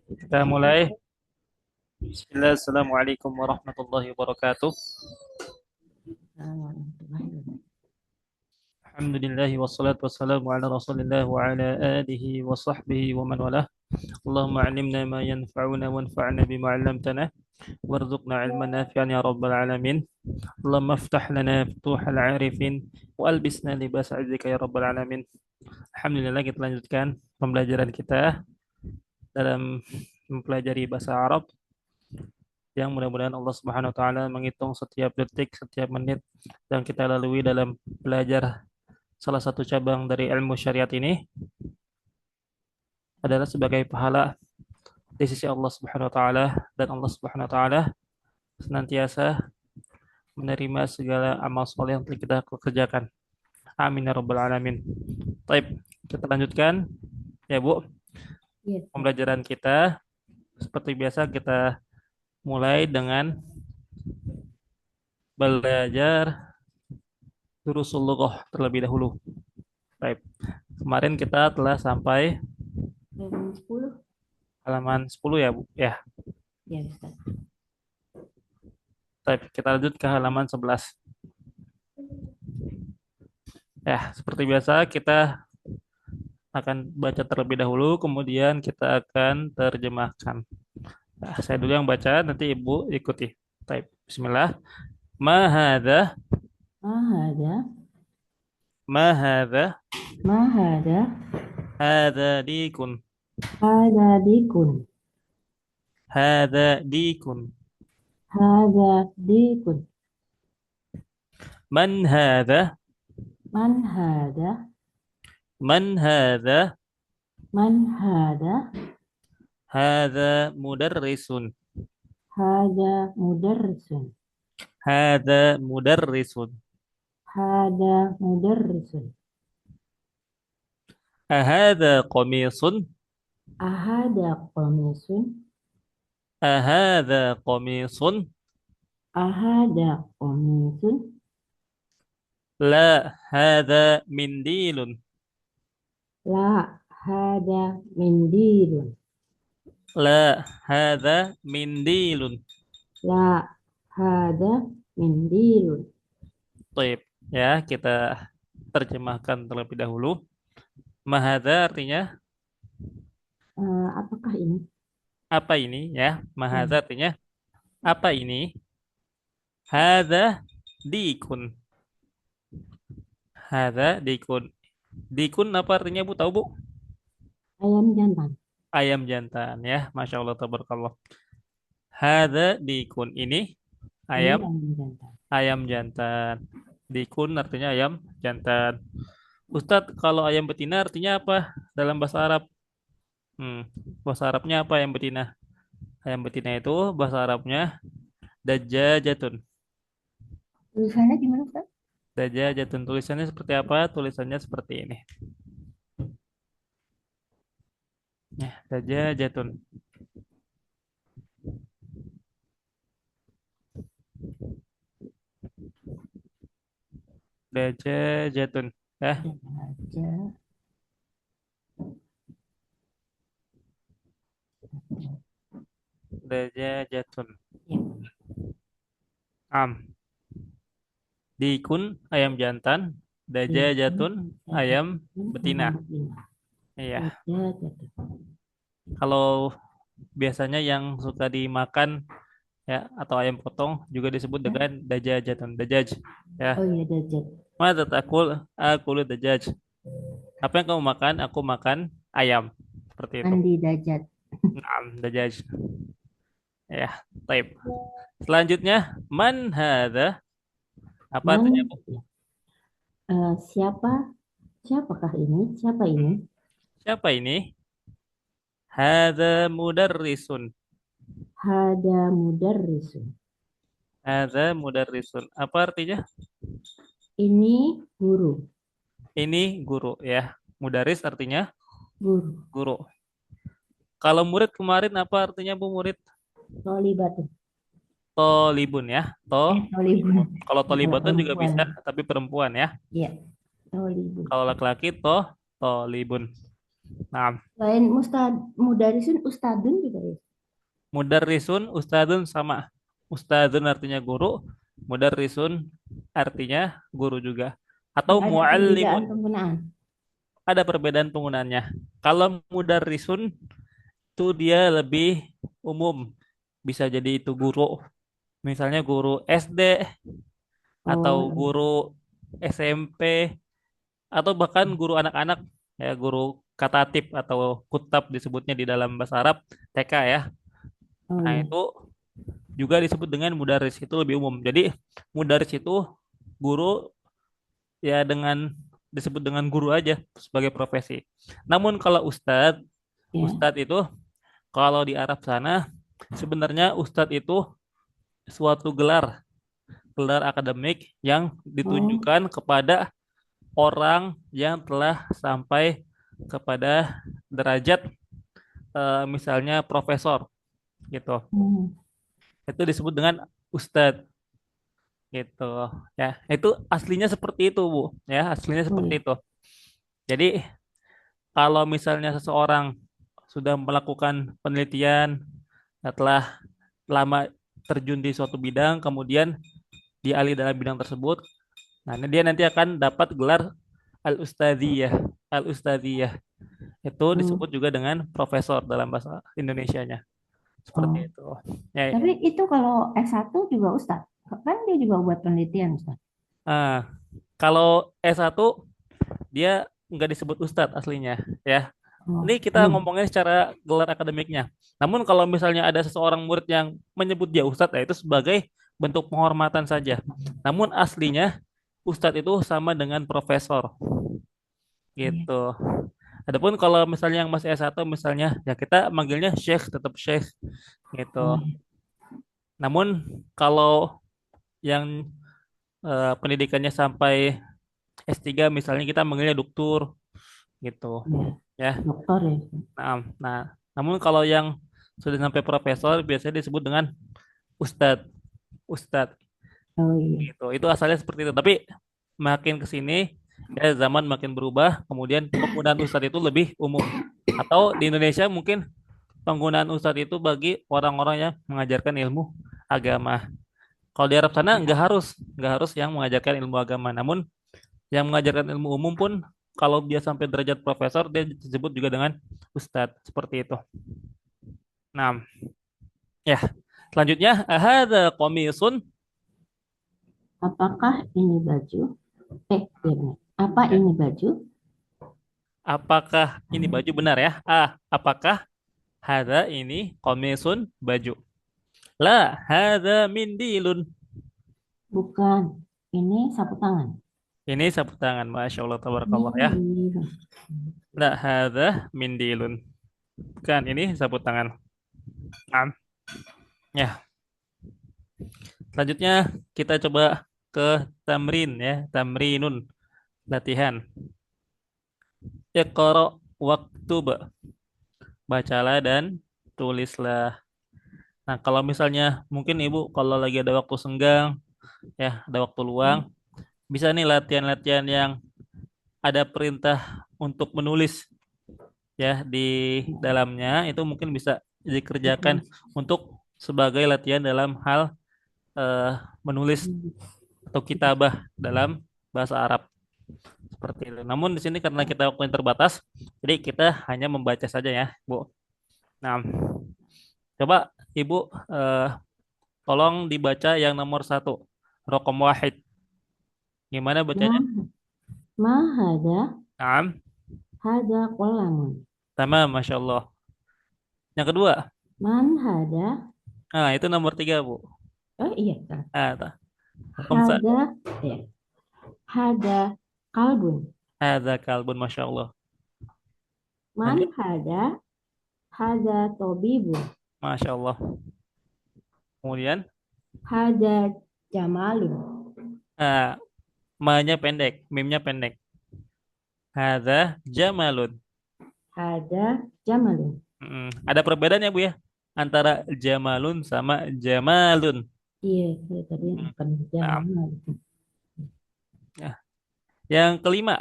Kita mulai. Bismillah, Assalamualaikum warahmatullahi wabarakatuh. Alhamdulillahi wassalatu wassalamu ala rasulillah wa ala alihi wa sahbihi wa man walah. Allahumma alimna ma yanfa'una wanfa'na bima 'allamtana warzuqna 'ilman nafi'an ya rabbal alamin. Allahumma aftah lana futuhal 'arifin wa albisna libas 'izzika ya rabbal alamin. Alhamdulillah, kita lanjutkan pembelajaran kita dalam mempelajari bahasa Arab yang mudah-mudahan Allah Subhanahu wa taala menghitung setiap detik, setiap menit yang kita lalui dalam belajar salah satu cabang dari ilmu syariat ini adalah sebagai pahala di sisi Allah Subhanahu wa taala, dan Allah Subhanahu wa taala senantiasa menerima segala amal soleh yang telah kita kerjakan. Amin ya rabbal alamin. Baik, kita lanjutkan ya Bu, Iya. pembelajaran kita. Seperti biasa kita mulai dengan belajar durusul lughah terlebih dahulu. Baik. Kemarin kita telah sampai Halaman 10. halaman 10 ya, Bu. Ya. Ya, Ustaz. Baik, kita lanjut ke halaman 11. Ya, seperti biasa kita akan baca terlebih dahulu, kemudian kita akan terjemahkan. Nah, saya dulu yang baca, nanti Ibu ikuti. Baik, bismillah. Ma hadza, Ma hada, ma hadza, ma hada, hadza dikun, hada dikun, hadza dikun. hada dikun. Man hadza, Man hada, man hadza, man hada, hadza mudarrisun, hada mudarrisun, hadza mudarrisun. hada mudarrisun. Ahadza qamisun, Ahada qamisun, ahadza qamisun. ahada qamisun, La, hadza mindilun. la hada mindilun, La, hadza mindilun. la hada mindilun. Baik, ya kita terjemahkan terlebih dahulu. Mahadza artinya Apakah ini? apa ini ya? Ya. Mahadza artinya apa ini? Hadza dikun. Hadza dikun. Dikun apa artinya Bu? Tahu Bu? Ayam jantan. Ayam jantan ya. Masya Allah tabarakallah. Hadza dikun. Ini Ini ayam, ayam jantan. ayam jantan. Dikun artinya ayam jantan. Ustadz, kalau ayam betina artinya apa dalam bahasa Arab? Hmm, bahasa Arabnya apa ayam betina? Ayam betina itu bahasa Arabnya dajjajatun. Tulisannya gimana, Ustaz? Dajjajatun, tulisannya seperti apa? Tulisannya seperti ini. Ya, dajjajatun. Dajjajatun. Ya, Daja. dajjajatun. Ya. Am. Dikun ayam jantan, Dikun, dajjajatun daja, ayam ayam betina. betina. Iya. Daja, jatuh. Kalau biasanya yang suka dimakan ya atau ayam potong juga disebut Ya. dengan dajajatun, dajaj ya. Oh iya, dajat. Mata takul, aku dajaj. Apa yang kamu makan? Aku makan ayam. Seperti itu. Andi dajat. Naam, dajaj. Ya, taib. Selanjutnya, man hadza? Apa artinya, Man, Bu? ya. Siapa? Siapakah ini? Siapa ini? Siapa ini? Hadza mudarrisun. Hada mudarrisun. Hadza mudarrisun. Apa artinya? Ini guru. Ini guru ya. Mudaris artinya Guru. guru. Kalau murid kemarin apa artinya, Bu, murid? Tolibatun. Tolibun ya. Tolibun. Tolibun. Kalau Kalau tolibatun juga perempuan. bisa, tapi perempuan ya. Iya, tolibun. Kalau laki-laki tolibun. Nah, Selain mudarisun ustadun juga ya. mudarrisun, ustadzun sama. Ustadzun artinya guru, mudarrisun artinya guru juga. Atau Nggak ada perbedaan muallimun, penggunaan. ada perbedaan penggunaannya. Kalau mudarrisun itu dia lebih umum. Bisa jadi itu guru, misalnya guru SD atau Oh, iya. guru SMP atau bahkan guru anak-anak ya guru katatib atau kutab disebutnya di dalam bahasa Arab TK ya. Oh, Nah, iya. itu juga disebut dengan mudaris itu lebih umum. Jadi mudaris itu guru ya dengan disebut dengan guru aja sebagai profesi. Namun kalau Ya. ustadz itu kalau di Arab sana sebenarnya ustadz itu suatu gelar akademik yang Oh, ditujukan kepada orang yang telah sampai kepada derajat misalnya profesor gitu. hmm. Itu disebut dengan ustadz gitu ya. Itu aslinya seperti itu, Bu. Ya, aslinya Oh, seperti iya. itu. Jadi kalau misalnya seseorang sudah melakukan penelitian setelah lama terjun di suatu bidang, kemudian dia ahli dalam bidang tersebut, nah dia nanti akan dapat gelar al-ustadziyah. Al-ustadziyah itu Hmm. disebut juga dengan profesor dalam bahasa Indonesianya. Oh. Seperti itu. Ya, Tapi itu kalau S1 juga Ustaz. Kan dia juga buat penelitian Ustaz. ah, kalau S1 dia nggak disebut ustadz aslinya ya. Ini Oh, kita belum. ngomongnya secara gelar akademiknya. Namun kalau misalnya ada seseorang murid yang menyebut dia ustadz, ya itu sebagai bentuk penghormatan saja. Namun aslinya ustadz itu sama dengan profesor Iya. gitu. Adapun kalau misalnya yang masih S1 misalnya ya kita manggilnya syekh tetap syekh gitu. Oh, iya. Namun kalau yang pendidikannya sampai S3 misalnya kita manggilnya doktur gitu Iya. ya. Dokter ya. Nah, namun kalau yang sudah sampai profesor biasanya disebut dengan ustadz, ustadz Oh, iya. gitu. Itu asalnya seperti itu. Tapi makin ke sini ya zaman makin berubah, kemudian penggunaan ustadz itu lebih umum. Atau di Indonesia mungkin penggunaan ustadz itu bagi orang-orang yang mengajarkan ilmu agama. Kalau di Arab sana nggak harus yang mengajarkan ilmu agama. Namun yang mengajarkan ilmu umum pun kalau dia sampai derajat profesor dia disebut juga dengan ustadz seperti itu. Nah, ya, selanjutnya ada komisun. Apakah ini baju? Iya benar. Apa Ya, ini baju? apakah ini baju benar ya? Apakah ada ini komisun baju? La, ada mindilun. Bukan. Ini sapu tangan. Ini sapu tangan, masya Allah, tabarakallah ya. Mindilun. La, ada mindilun. Bukan, ini sapu tangan. Nah, ya, selanjutnya kita coba ke tamrin ya, tamrinun, latihan. Iqra waktub, bacalah dan tulislah. Nah, kalau misalnya mungkin Ibu kalau lagi ada waktu senggang, ya, ada waktu luang, bisa nih latihan-latihan yang ada perintah untuk menulis ya di dalamnya itu mungkin bisa dikerjakan untuk sebagai latihan dalam hal eh, menulis atau kitabah dalam bahasa Arab seperti itu. Namun di sini karena kita waktu yang terbatas, jadi kita hanya membaca saja ya, Bu. Nah, coba Ibu tolong dibaca yang nomor satu, Rokom Wahid. Gimana bacanya? Ma, ma hada, Naam. hada kolamun. Sama, Masya Allah. Yang kedua, Man hada, nah itu nomor tiga, Bu. oh iya kan. Ah, Rokom Hada, ya. Hada kalbun. ada kalbun, Masya Allah. Lanjut, Man hada, hada tobibun. Masya Allah. Kemudian, Hada jamalun. ah, ma-nya pendek, mimnya pendek. Ada jamalun. Hada jamalun. Ada perbedaannya, Bu ya? Antara jamalun sama jamalun. Iya, saya tadi Mm, bukan Nah, jamal. ya. Yang kelima.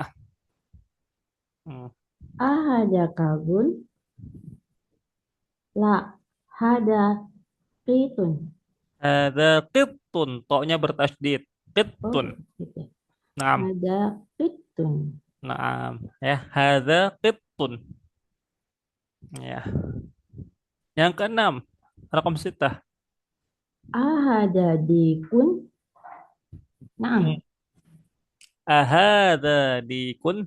Hmm. Ahada kalbun. La. Hada qitun. Hadza qittun. Toknya bertasydid. Oh, Qittun. gitu. Naam. Hada qitun. Naam. Ya, hadza qittun. Ya. Yang keenam, rakam sitah. Ahada dikun. Hmm. Naam. Ahadza dikun.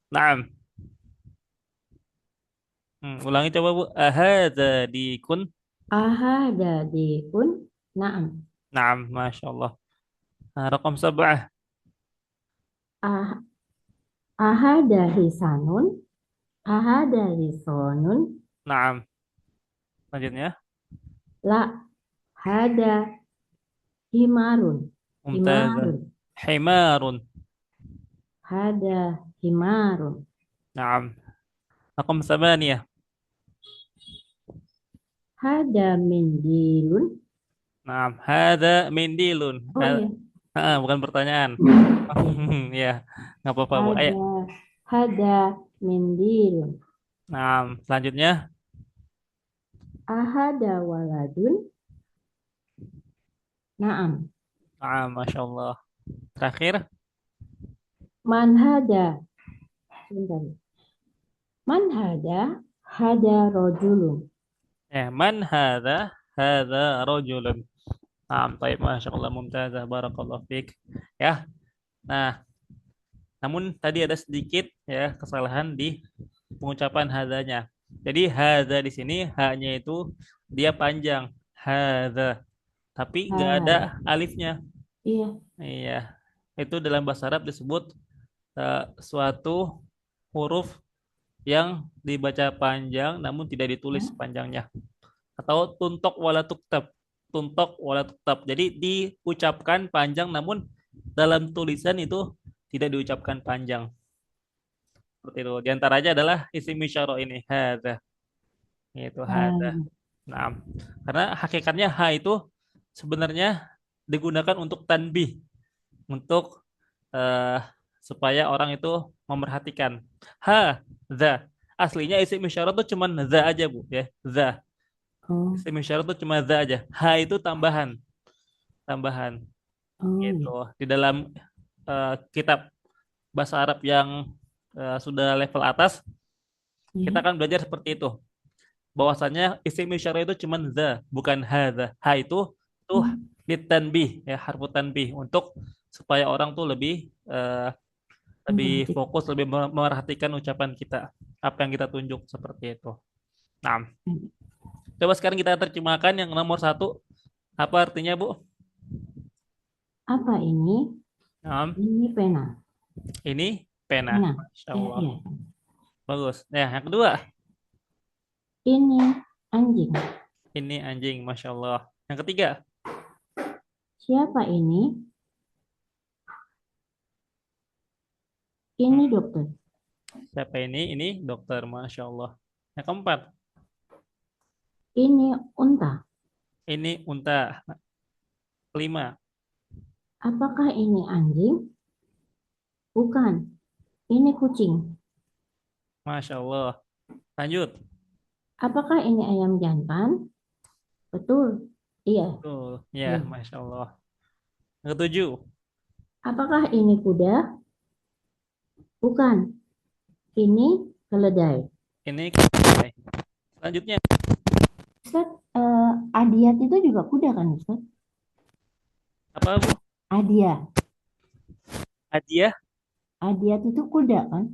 Naam. Ulangi coba Bu. Ahadza dikun. Ahada dikun. Naam. Naam, Masya Allah. Rakam sab'ah. Ah, ahada hisanun. Ahada hisonun. Naam. Selanjutnya. La. Hada himarun. Mumtazah. Himarun. Himarun. Hada himarun. Naam. Rakam samaniyah. Hada mindilun. Naam. Hadza mindilun. Oh iya. Bukan pertanyaan. Iya. Ya, nggak apa-apa Bu. Ayo. Hada hada mindilun. Naam. Selanjutnya. Ahada waladun. Naam. Naam, Masya Allah. Terakhir. Man hada. Sebentar. Man hada. Hada rojulun. Man hadza? Hadza rajulun. Naam, baik, Masya Allah, mumtazah, barakallahu fiik. Ya, nah, namun tadi ada sedikit ya kesalahan di pengucapan hadzanya. Jadi hadza di sini hanya itu dia panjang, hadza, tapi nggak ada Hada. alifnya. Iya. Iya, itu dalam bahasa Arab disebut suatu huruf yang dibaca panjang namun tidak ditulis Hah? panjangnya. Atau tuntok wala tuktab. Tuntok wala tuktab. Jadi diucapkan panjang namun dalam tulisan itu tidak diucapkan panjang. Seperti itu. Di antaranya adalah isim isyarah ini hadza. Itu hadza. Hada. Nah, karena hakikatnya ha itu sebenarnya digunakan untuk tanbih, untuk eh, supaya orang itu memerhatikan. Ha, za. Aslinya isim isyarah itu cuma za aja, Bu, ya. Za. Oh. Isim isyarah itu cuma za aja. Ha itu tambahan, tambahan Oh gitu. iya. Di dalam kitab bahasa Arab yang sudah level atas, kita Iya. akan belajar seperti itu. Bahwasanya isim isyarah itu cuma za, bukan hadza. Ha itu tuh Hmm. ditanbih, ya, harfu tanbih untuk supaya orang tuh lebih lebih Memperhatikan. fokus, lebih memerhatikan ucapan kita, apa yang kita tunjuk seperti itu. Nah, coba sekarang kita terjemahkan yang nomor satu. Apa artinya, Bu? Apa ini? Nah, Ini pena. ini pena. Pena. Masya Ya, Allah. iya. Bagus. Nah, yang kedua, Ini anjing. ini anjing. Masya Allah. Yang ketiga, Siapa ini? Ini dokter. siapa ini? Ini dokter. Masya Allah. Yang keempat, Ini unta. ini unta. Kelima, Apakah ini anjing? Bukan. Ini kucing. Masya Allah. Lanjut. Apakah ini ayam jantan? Betul. Iya. Tuh, ya, Iya. Masya Allah. Yang ketujuh, Apakah ini kuda? Bukan. Ini keledai. ini keledai. Selanjutnya, Ustaz, Adiat itu juga kuda kan, Ustaz? apa, Bu? Adia. Hadiah Adiat itu kuda kan?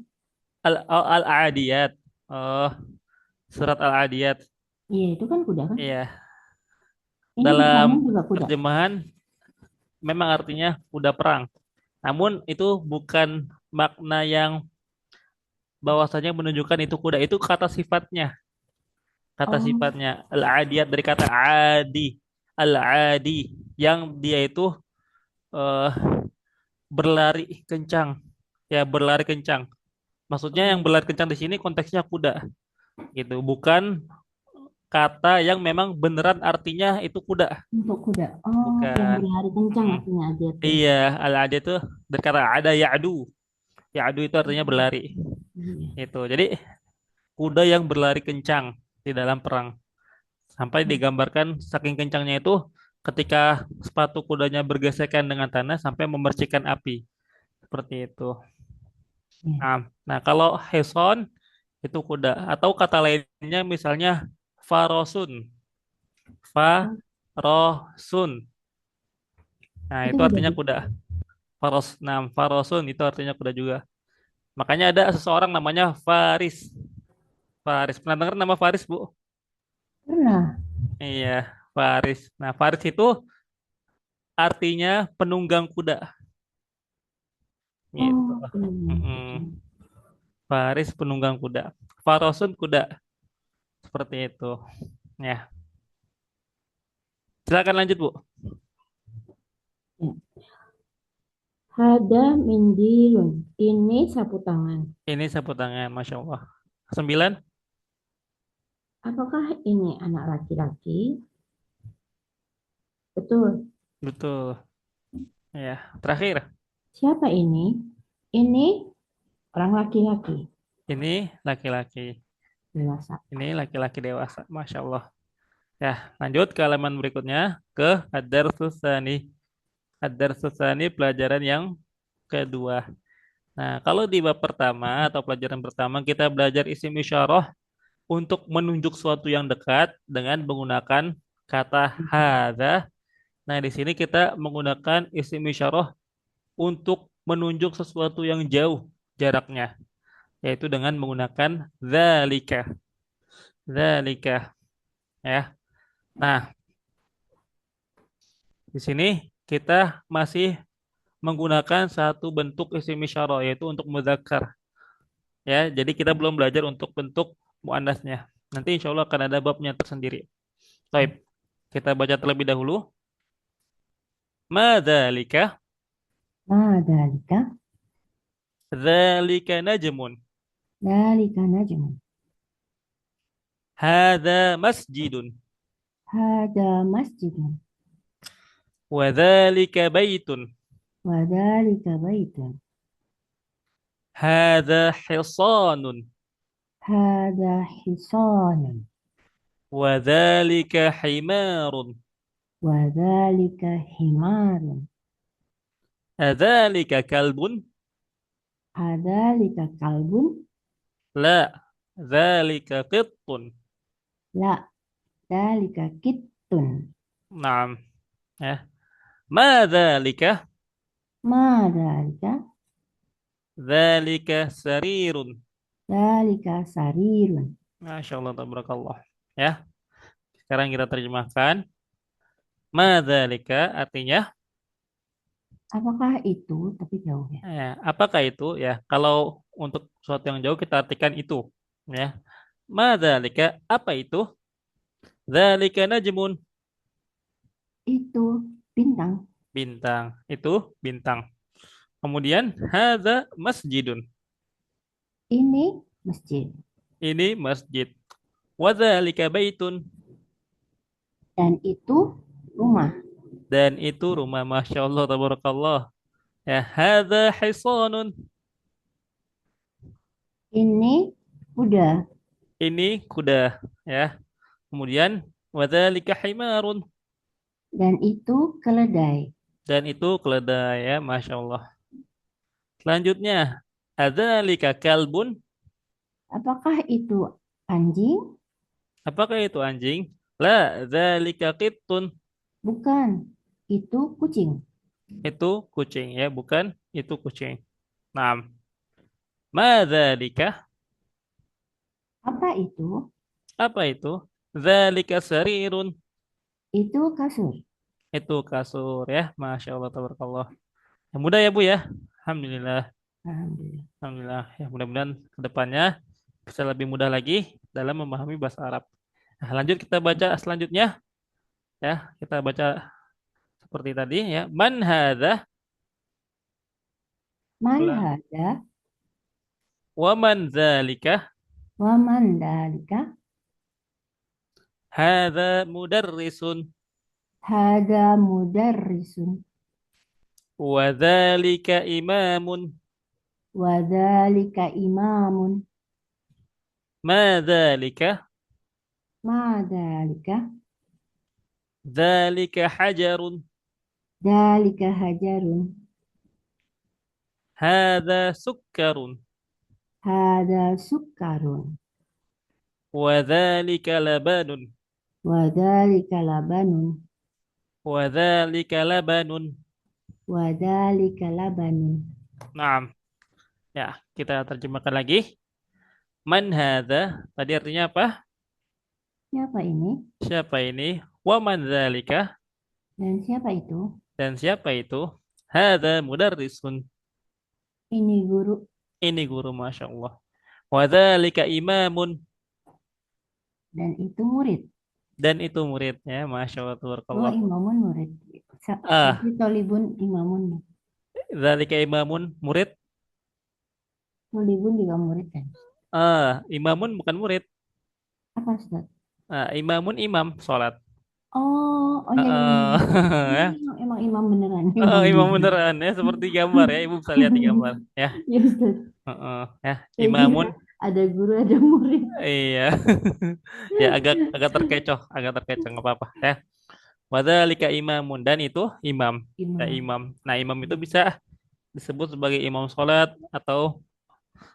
al-adiyat. Oh, surat al-adiyat. Iya, itu kan kuda kan? Iya, Ini bukanya dalam juga kuda. terjemahan memang artinya kuda perang. Namun itu bukan makna yang bahwasanya menunjukkan itu kuda. Itu kata sifatnya. Kata Oh, sifatnya. Al-adiyat dari kata adi. Al-adi. Yang dia itu eh, berlari kencang. Ya, berlari kencang. Maksudnya yang oh, berlari kencang di sini konteksnya kuda. Gitu. Bukan kata yang memang beneran artinya itu kuda. untuk kuda. Oh, yang Bukan. berlari kencang Mm-mm. artinya Adiat tuh. Iya, al-ada itu dari kata ada ya'du. Ya'du itu artinya berlari. Iya. Itu. Jadi kuda yang berlari kencang di dalam perang. Sampai digambarkan saking kencangnya itu ketika sepatu kudanya bergesekan dengan tanah sampai memercikan api. Seperti itu. Iya. Nah, kalau Heson itu kuda. Atau kata lainnya misalnya Farosun. Oh, Farosun. Nah, itu itu kuda artinya juga. kuda. Farosun itu artinya kuda juga. Makanya ada seseorang namanya Faris. Faris. Pernah dengar nama Faris, Bu? Pernah. Iya, Faris. Nah, Faris itu artinya penunggang kuda. Gitu. Oh, benar. Mm-mm. Faris penunggang kuda. Farosun kuda. Seperti itu. Ya. Silakan lanjut, Bu. Ya. Hada mindilun. Ini sapu tangan. Ini sapu tangan, Masya Allah. 9. Apakah ini anak laki-laki? Betul. Betul. Ya. Terakhir. Siapa ini? Ini orang laki-laki Ini laki-laki. dewasa. Ini laki-laki dewasa. Masya Allah. Ya, lanjut ke halaman berikutnya. Ke Ad-Darsus Tsani. Ad-Darsus Tsani pelajaran yang kedua. Nah, kalau di bab pertama atau pelajaran pertama kita belajar isim isyarah untuk menunjuk suatu yang dekat dengan menggunakan kata hadza. Nah, di sini kita menggunakan isim isyarah untuk menunjuk sesuatu yang jauh jaraknya, yaitu dengan menggunakan dzalika. Dzalika, ya. Nah, di sini kita masih menggunakan satu bentuk isim isyarah yaitu untuk mudzakkar. Ya, jadi kita belum belajar untuk bentuk muannasnya. Nanti insya Allah akan ada babnya tersendiri. Baik, kita baca terlebih dahulu. Madzalika, Nah, dalika, dzalika najmun. dalika najmun. Hadza masjidun. Hada masjidun. Wa dzalika baitun. Wadalika baitun. Hadza hisanun. Hada hisanun. Wa dzalika himarun. Wadalika himarun. Adzalika kalbun. Hadalika kalbun. La, dzalika qittun. La, dalika kittun. Naam, ya. Ma dzalika? Ma dalika, Dzalika sarirun. dalika sarirun. Masya Allah, tabarakallah. Ya, sekarang kita terjemahkan. Madzalika artinya, Apakah itu? Tapi jauh ya. apakah itu? Ya, kalau untuk sesuatu yang jauh kita artikan itu. Ya, madzalika apa itu? Dzalika najmun, Itu bintang. bintang. Itu bintang. Kemudian hadza masjidun. Ini masjid. Ini masjid. Wadzalika baitun. Dan itu rumah. Dan itu rumah. Masya Allah, tabarakallah. Ya, hadza hisanun. Ini kuda. Ini kuda. Ya. Kemudian wadzalika himarun. Dan itu keledai. Dan itu keledai ya, Masya Allah. Selanjutnya, adzalika kalbun. Apakah itu anjing? Apakah itu anjing? La, dzalika qittun. Bukan. Itu kucing. Itu kucing ya, bukan itu kucing. Nah, ma dzalika? Apa itu? Apa itu? Dzalika sarirun. Itu kasur. Itu kasur ya, Masya Allah, tabarakallah. Yang mudah ya Bu ya. Alhamdulillah. Alhamdulillah. Alhamdulillah. Ya, mudah-mudahan ke depannya bisa lebih mudah lagi dalam memahami bahasa Arab. Nah, lanjut kita baca selanjutnya ya. Kita baca seperti tadi ya. Man hadza Man ulang. hada Wa man dzalika? wa man dalika. Hadza mudarrisun. Hada mudarrisun. Wa dzalika imamun. Wadzalika imamun. Ma dzalika? Madzalika. Dzalika hajarun. Dzalika hajarun. Hadza sukkarun. Hada sukkarun. Wa dzalika labanun. Wadzalika labanun. Wa dzalika labanun. Wadzalika labanun. Naam. Ya, kita terjemahkan lagi. Man hadza? Tadi artinya apa? Siapa ini? Siapa ini? Wa man dzalika? Dan siapa itu? Dan siapa itu? Hadza mudarrisun. Ini guru. Ini guru, Masya Allah. Wa dzalika imamun. Dan itu murid. Dan itu muridnya, Masya Allah, Oh, tabarakallah. imamun murid. Berarti Ah, tolibun imamun. dzalika imamun, murid. Tolibun juga murid kan? Imamun bukan murid. Apa Ustaz? Imamun imam, sholat. Oh, oh ya, ya, ya. Ya. Emang imam beneran, imam Imam beneran. beneran ya, seperti gambar ya. Ibu bisa lihat di gambar ya. Ya Ustaz. Ya, Saya kira imamun. ada guru, ada murid. Iya. Ya agak agak terkecoh nggak apa-apa ya. Wadzalika imamun, dan itu imam. Ya, Imam. imam. Nah, imam itu bisa disebut sebagai imam sholat atau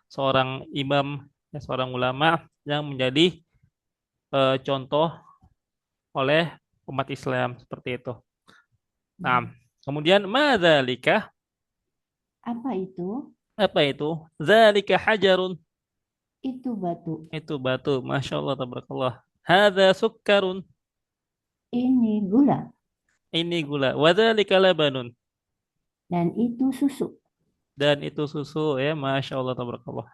seorang imam, ya, seorang ulama yang menjadi contoh oleh umat Islam seperti itu. Nah, kemudian madzalika, Apa itu? apa itu? Zalika hajarun, Itu batu. itu batu. Masya Allah, tabarakallah. Hadza sukkarun, Ini gula. ini gula. Wadzalika labanun, Dan itu susu. dan itu susu ya. Masya Allah, tabarakallah.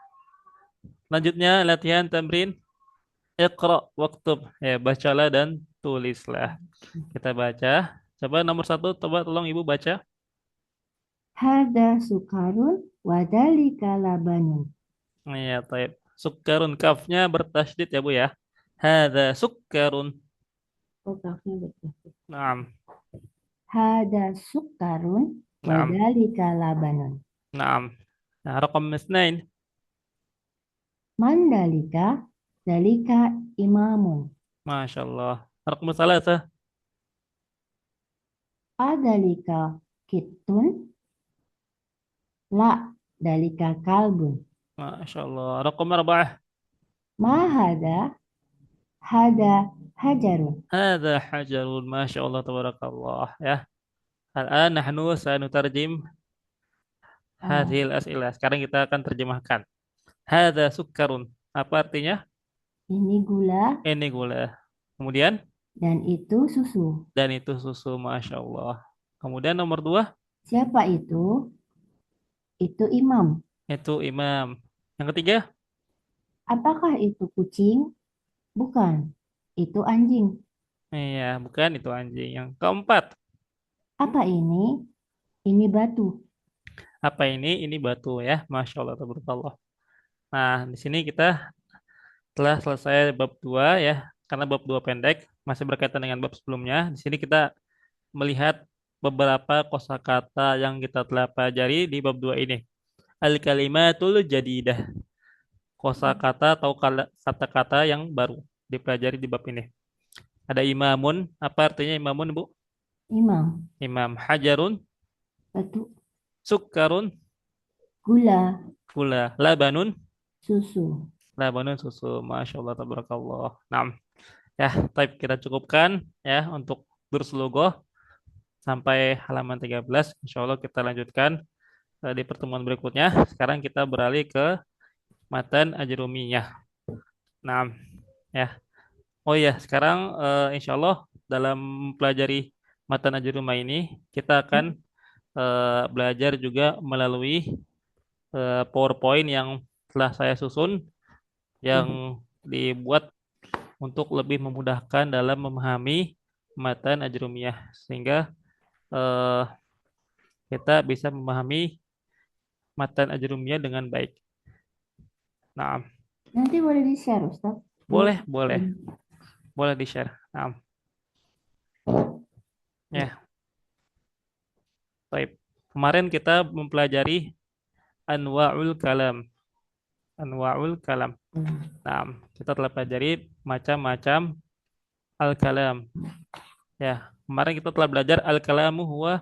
Lanjutnya latihan tamrin. Iqra waktub. Ya, bacalah dan tulislah. Kita baca. Coba nomor satu, coba tolong ibu baca. Hada sukarun wadalika labanun. Ya, taib. Sukkarun, kafnya bertasydid ya bu ya. Hadza sukkarun. Oh, kafnya betul. Naam, Hada sukarun naam, wadalika labanun. naam. Nah, raqam isnain. Mandalika dalika imamun. Masya Allah. Raqam salasah. Adalika kitun la dalika kalbun. Masya Allah. Raqam arba'ah. Mahada hada hajarun. Hadza hajarun. Masya Allah, tabarakallah. Ya. Al-an nahnu sanutarjim Oh, hadhil as'ilah. Sekarang kita akan terjemahkan. Hadza sukkarun. Apa artinya? ini gula Ini gula. Kemudian, dan itu susu. dan itu susu. Masya Allah. Kemudian nomor dua, Siapa itu? Itu imam. itu imam. Yang ketiga, Apakah itu kucing? Bukan. Itu anjing. iya, bukan itu anjing. Yang keempat, Apa ini? Ini batu. apa ini? Ini batu ya. Masya Allah, tabarakallah. Nah, di sini kita telah selesai bab 2 ya. Karena bab 2 pendek, masih berkaitan dengan bab sebelumnya. Di sini kita melihat beberapa kosakata yang kita telah pelajari di bab 2 ini. Al-kalimatul jadidah. Kosakata atau kata-kata yang baru dipelajari di bab ini. Ada imamun. Apa artinya imamun, Bu? Imam. Imam. Hajarun. Batu. Sukkarun. Gula. Gula. Labanun. Susu. Labanun susu. Masya Allah, tabarakallah. Nah, ya, type kita cukupkan ya untuk durus logo sampai halaman 13. Insya Allah kita lanjutkan di pertemuan berikutnya. Sekarang kita beralih ke matan ajrumiyah. Nah, ya. Oh iya, sekarang insya Allah dalam pelajari matan ajrumiyah ini kita akan belajar juga melalui PowerPoint yang telah saya susun yang dibuat untuk lebih memudahkan dalam memahami matan ajrumiyah sehingga eh, kita bisa memahami matan ajrumiyah dengan baik. Nah, Nanti boleh di-share, Ustaz. boleh, boleh, boleh di-share. Nah, ya, baik. Kemarin kita mempelajari anwa'ul kalam. Anwa'ul kalam. Hmm. Nah, kita telah pelajari macam-macam al-kalam. Ya, kemarin kita telah belajar al-kalamu huwa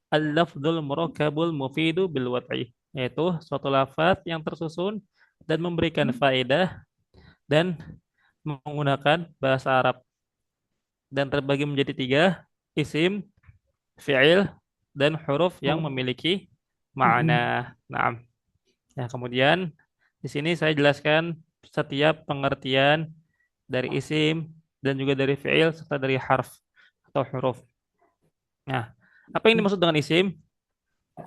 al-lafdzul murakkabul mufidu bil wad'i, yaitu suatu lafaz yang tersusun dan memberikan faedah dan menggunakan bahasa Arab, dan terbagi menjadi tiga: isim, fi'il, dan huruf yang Oh. memiliki Mm-mm. makna. Nah, ya, kemudian di sini saya jelaskan setiap pengertian dari isim dan juga dari fi'il serta dari harf atau huruf. Nah, apa yang dimaksud dengan isim?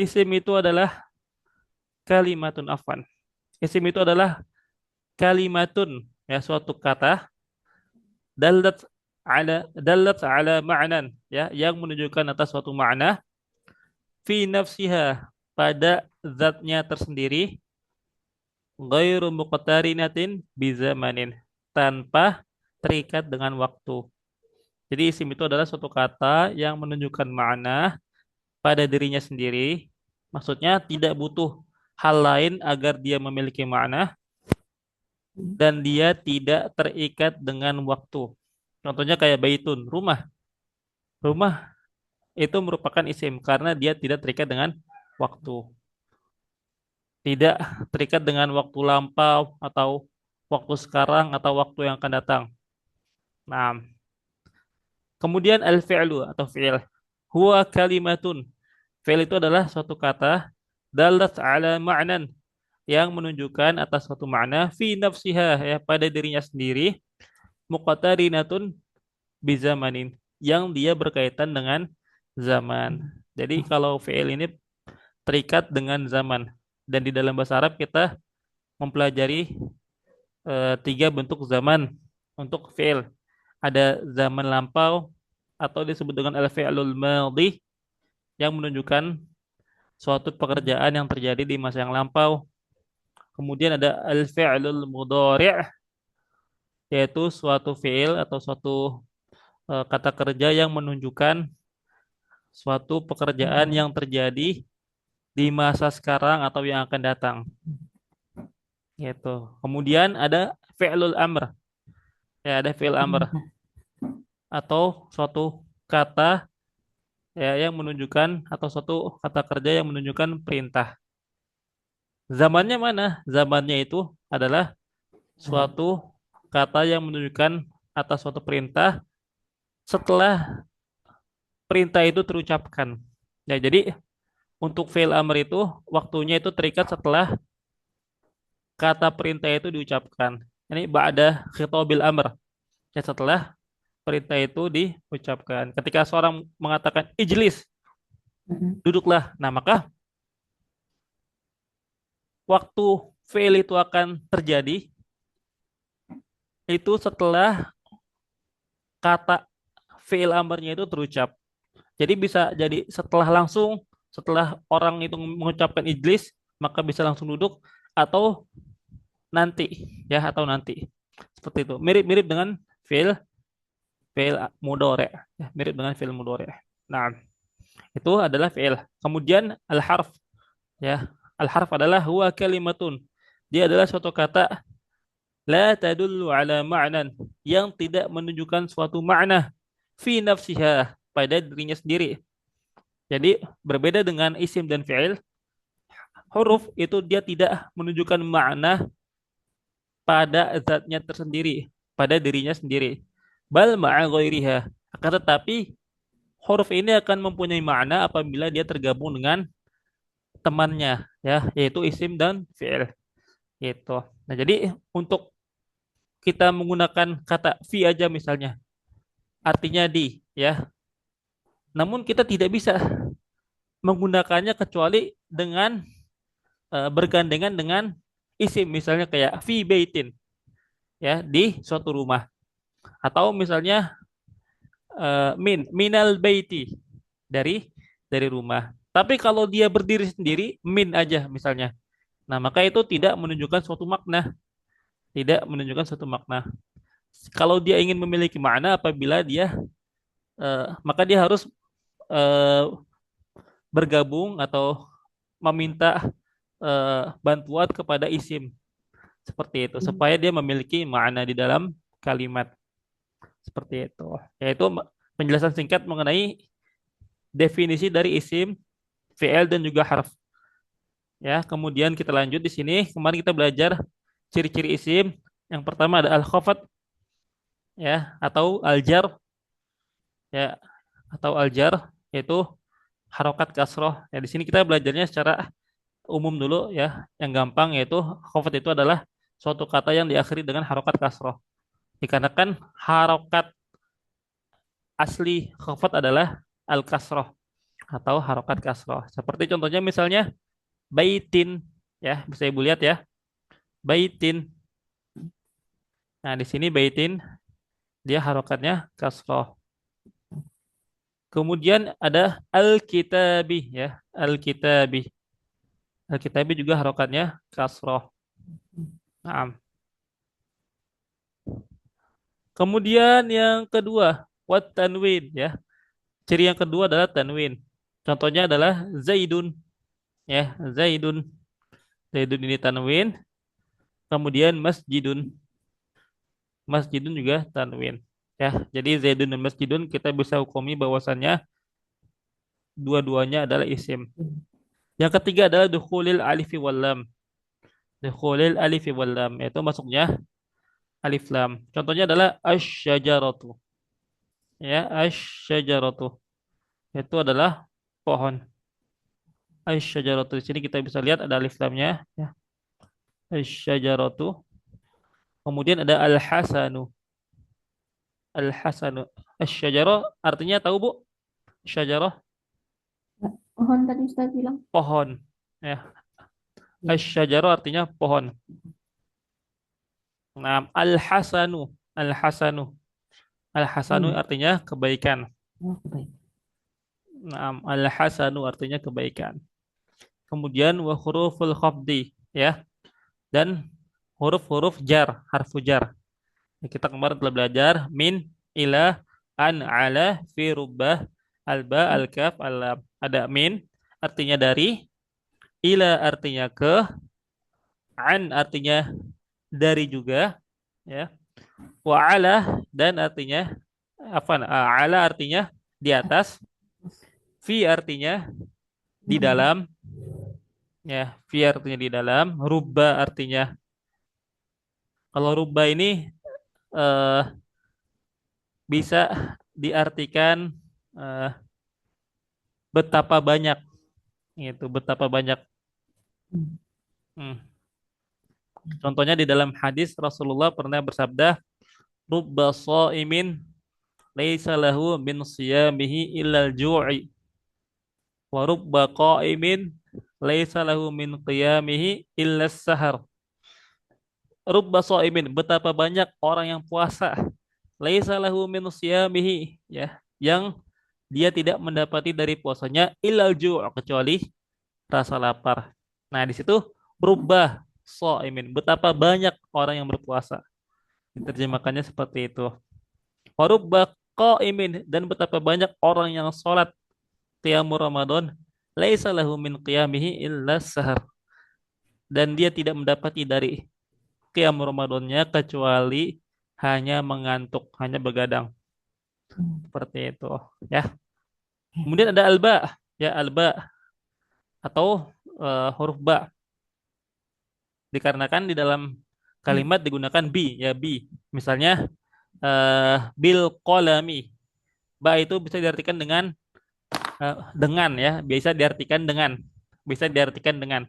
Isim itu adalah kalimatun afwan. Isim itu adalah kalimatun, ya, suatu kata dalat ala ma'nan, ya, yang menunjukkan atas suatu makna fi nafsiha, pada zatnya tersendiri, ghairu muqtarinatin bizamanin, tanpa terikat dengan waktu. Jadi isim itu adalah suatu kata yang menunjukkan makna pada dirinya sendiri. Maksudnya tidak butuh hal lain agar dia memiliki makna, dan dia tidak terikat dengan waktu. Contohnya kayak baitun, rumah. Rumah itu merupakan isim karena dia tidak terikat dengan waktu. Tidak terikat dengan waktu lampau atau waktu sekarang atau waktu yang akan datang. Nah, kemudian al-fi'lu atau fi'il. Huwa kalimatun. Fi'il itu adalah suatu kata dalat ala ma'nan, yang menunjukkan atas suatu makna fi nafsiha, ya, pada dirinya sendiri, muqtarinatun bizamanin, yang dia berkaitan dengan zaman. Jadi kalau fi'il ini terikat dengan zaman, dan di dalam bahasa Arab kita mempelajari tiga bentuk zaman untuk fi'il. Ada zaman lampau atau disebut dengan al-fi'lul madhi, yang menunjukkan suatu pekerjaan yang terjadi di masa yang lampau. Kemudian ada al-fi'lul mudhari', yaitu suatu fi'il atau suatu kata kerja yang menunjukkan suatu pekerjaan yang terjadi di masa sekarang atau yang akan datang. Gitu. Kemudian ada fi'lul amr. Ya, ada fi'il amr atau suatu kata, ya, yang menunjukkan, atau suatu kata kerja yang menunjukkan perintah. Zamannya mana? Zamannya itu adalah suatu kata yang menunjukkan atas suatu perintah setelah perintah itu terucapkan. Ya, jadi untuk fi'il amr itu waktunya itu terikat setelah kata perintah itu diucapkan. Ini ba'da khitabil amr. Ya, setelah perintah itu diucapkan. Ketika seorang mengatakan ijlis, Mm-mm. duduklah. Nah, maka waktu fi'il itu akan terjadi itu setelah kata fi'il amrnya itu terucap. Jadi bisa jadi setelah orang itu mengucapkan ijlis, maka bisa langsung duduk, atau nanti, ya, atau nanti. Seperti itu. Mirip-mirip dengan fi'il fi'il mudhari', ya, mirip dengan fi'il mudhari'. Nah, itu adalah fi'il. Kemudian al-harf, ya. Al-harf adalah huwa kalimatun. Dia adalah suatu kata la tadullu ala ma'nan, yang tidak menunjukkan suatu makna fi nafsiha, pada dirinya sendiri. Jadi berbeda dengan isim dan fi'il, huruf itu dia tidak menunjukkan makna pada zatnya tersendiri, pada dirinya sendiri. Bal ma'a ghairiha. Akan tetapi huruf ini akan mempunyai makna apabila dia tergabung dengan temannya, ya, yaitu isim dan fi'il. Gitu. Nah, jadi untuk kita menggunakan kata fi aja misalnya, artinya di, ya. Namun kita tidak bisa menggunakannya kecuali dengan bergandengan dengan isim, misalnya kayak fi baitin, ya, di suatu rumah, atau misalnya minal baiti, dari rumah. Tapi kalau dia berdiri sendiri, min aja misalnya. Nah, maka itu tidak menunjukkan suatu makna, tidak menunjukkan suatu makna. Kalau dia ingin memiliki makna apabila dia maka dia harus eh, bergabung atau meminta bantuan kepada isim seperti itu supaya dia memiliki makna di dalam kalimat seperti itu. Yaitu penjelasan singkat mengenai definisi dari isim, fi'il dan juga harf. Ya, kemudian kita lanjut di sini. Kemarin kita belajar ciri-ciri isim. Yang pertama ada al-khafat ya atau al-jar ya atau al-jar yaitu harokat kasroh. Ya, di sini kita belajarnya secara umum dulu ya. Yang gampang yaitu khafat itu adalah suatu kata yang diakhiri dengan harokat kasroh. Dikarenakan harokat asli khafat adalah al-kasroh atau harokat kasroh. Seperti contohnya misalnya baitin ya, bisa Ibu lihat ya. Baitin. Nah, di sini baitin dia harokatnya kasroh. Kemudian ada al-kitabih ya, al-kitabih. Al-kitabih juga harokatnya kasroh. Nah, kemudian yang kedua, wat tanwin ya. Ciri yang kedua adalah tanwin. Contohnya adalah zaidun ya, zaidun. Zaidun ini tanwin. Kemudian masjidun. Masjidun juga tanwin. Ya, jadi zaidun dan masjidun kita bisa hukumi bahwasannya dua-duanya adalah isim. Yang ketiga adalah dukhulil alifi wal lam. Dukhulil alifi wal lam yaitu masuknya alif lam. Contohnya adalah asy-syajaratu. Ya, asy-syajaratu. Itu adalah pohon. Asy-syajaratu di sini kita bisa lihat ada alif lamnya ya. Asy-syajaratu. Kemudian ada al-hasanu. Al-hasanu. Asy-syajarah artinya tahu Bu? Syajarah Pohon tadi Ustaz bilang. pohon. Ya, Ya. asy-syajarah artinya pohon. Nah, al-hasanu. Al-hasanu. Al-hasanu Hmm. artinya kebaikan. Oh, baik. Nah, al-hasanu artinya kebaikan. Kemudian wa huruful khafdi ya dan huruf-huruf jar, harfu jar. Kita kemarin telah belajar min, ila, an, ala, fi, rubbah, alba, al-kaf, al-lam. Ada min artinya dari, ila artinya ke, an artinya dari juga ya. Wa ala dan artinya apa? Ala artinya di atas, fi artinya di Hmm. dalam ya, fi artinya di dalam, rubba artinya kalau rubba ini eh, bisa diartikan eh, betapa banyak itu betapa banyak. Hmm. Hmm. Contohnya di dalam hadis Rasulullah pernah bersabda, rubba shaimin laisa lahu min siyamihi illal ju'i wa rubba qa'imin laisa lahu min qiyamihi illas sahar. Rubba shaimin, betapa banyak orang yang puasa laisa lahu min siyamihi ya, yang dia tidak mendapati dari puasanya ilal ju' kecuali rasa lapar. Nah, di situ rubba shaimin, betapa banyak orang yang berpuasa. Diterjemahkannya seperti itu. Warubba qaimin, dan betapa banyak orang yang sholat qiyamul Ramadan laisa lahu min qiyamihi illa sahar, dan dia tidak mendapati dari qiyamul Ramadannya kecuali hanya mengantuk, hanya begadang. Hmm. Seperti itu ya. Kemudian ada alba ya, alba atau huruf ba, dikarenakan di dalam kalimat digunakan bi ya, bi. Misalnya bil qalami. Ba itu bisa diartikan dengan ya, bisa diartikan dengan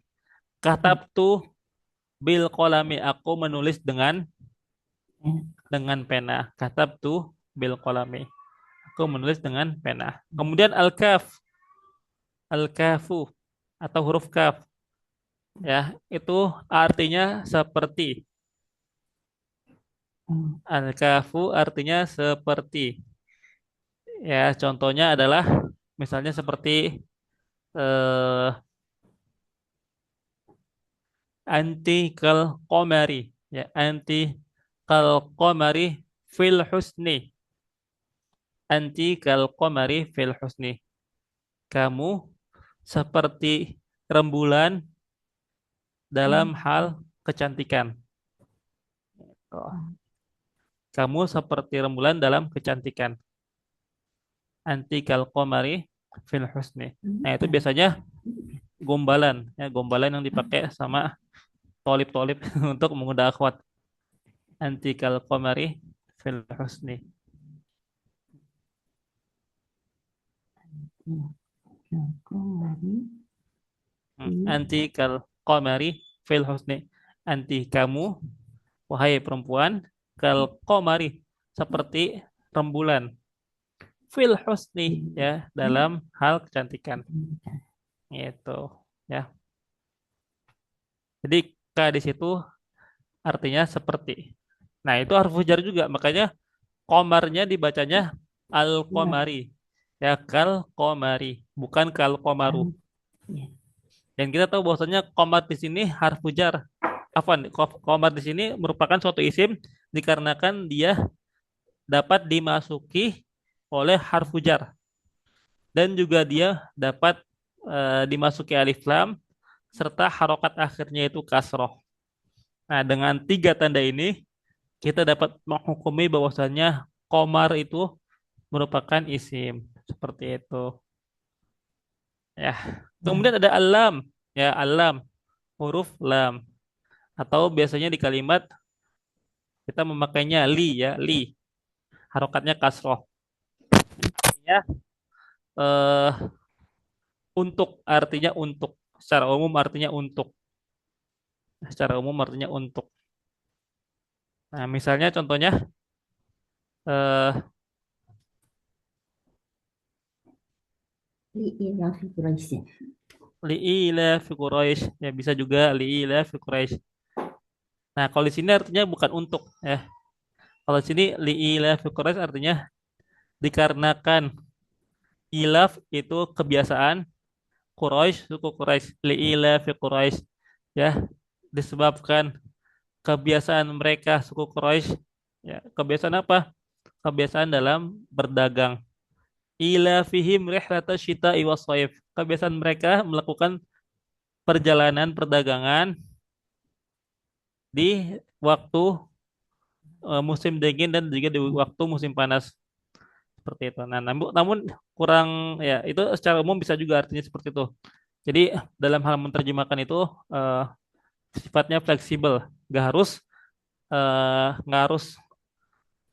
katabtu bil qalami, aku menulis dengan pena. Katabtu bil qalami, aku menulis dengan pena. Kemudian al-kaf, al-kafu atau huruf kaf ya, itu artinya seperti. Hmm. Al-kafu artinya seperti. Ya, contohnya adalah misalnya seperti eh, anti kal qamari ya, anti kal qamari fil husni. Anti kal qamari fil husni, kamu seperti rembulan dalam hal kecantikan. Oh, kamu seperti rembulan dalam kecantikan. Anti kal qamari fil husni. Nah, itu biasanya gombalan, ya, gombalan yang dipakai sama tolip-tolip untuk menggoda akhwat. Anti kal qamari fil husni. Anti kal qamari fil husni. Anti kamu, wahai perempuan, kal qamari seperti rembulan. Fil husni, ya, dalam hal kecantikan. Itu, ya. Jadi K di situ artinya seperti. Nah, itu harfu jar juga. Makanya komarnya dibacanya al-komari. Ya, kal-komari. Bukan kal-komaru. Dan kita tahu bahwasanya komar di sini harfu jar. Afwan, komar di sini merupakan suatu isim dikarenakan dia dapat dimasuki oleh harfu jar. Dan juga dia dapat dimasuki alif lam serta harokat akhirnya itu kasroh. Nah, dengan tiga tanda ini kita dapat menghukumi bahwasannya komar itu merupakan isim seperti itu. Ya. Kemudian ada alam, ya, alam, huruf lam, atau biasanya di kalimat kita memakainya li, ya, li, harokatnya kasroh. Ya, eh, untuk artinya untuk, secara umum artinya untuk, secara umum artinya untuk. Nah, misalnya contohnya eh, li'ila fi Quraisy, ya, bisa juga li'ila fi Quraisy. Nah, kalau di sini artinya bukan untuk, ya. Kalau di sini li'ila fi Quraisy artinya dikarenakan ilaf itu kebiasaan Quraisy, suku Quraisy, li'ila fi Quraisy, ya, disebabkan kebiasaan mereka suku Quraisy, ya, kebiasaan apa? Kebiasaan dalam berdagang. Ila fihim rihlata syita'i wassaif. Kebiasaan mereka melakukan perjalanan perdagangan di waktu musim dingin dan juga di waktu musim panas seperti itu. Nah, namun kurang, ya, itu secara umum bisa juga artinya seperti itu. Jadi dalam hal menerjemahkan itu eh, sifatnya fleksibel, nggak harus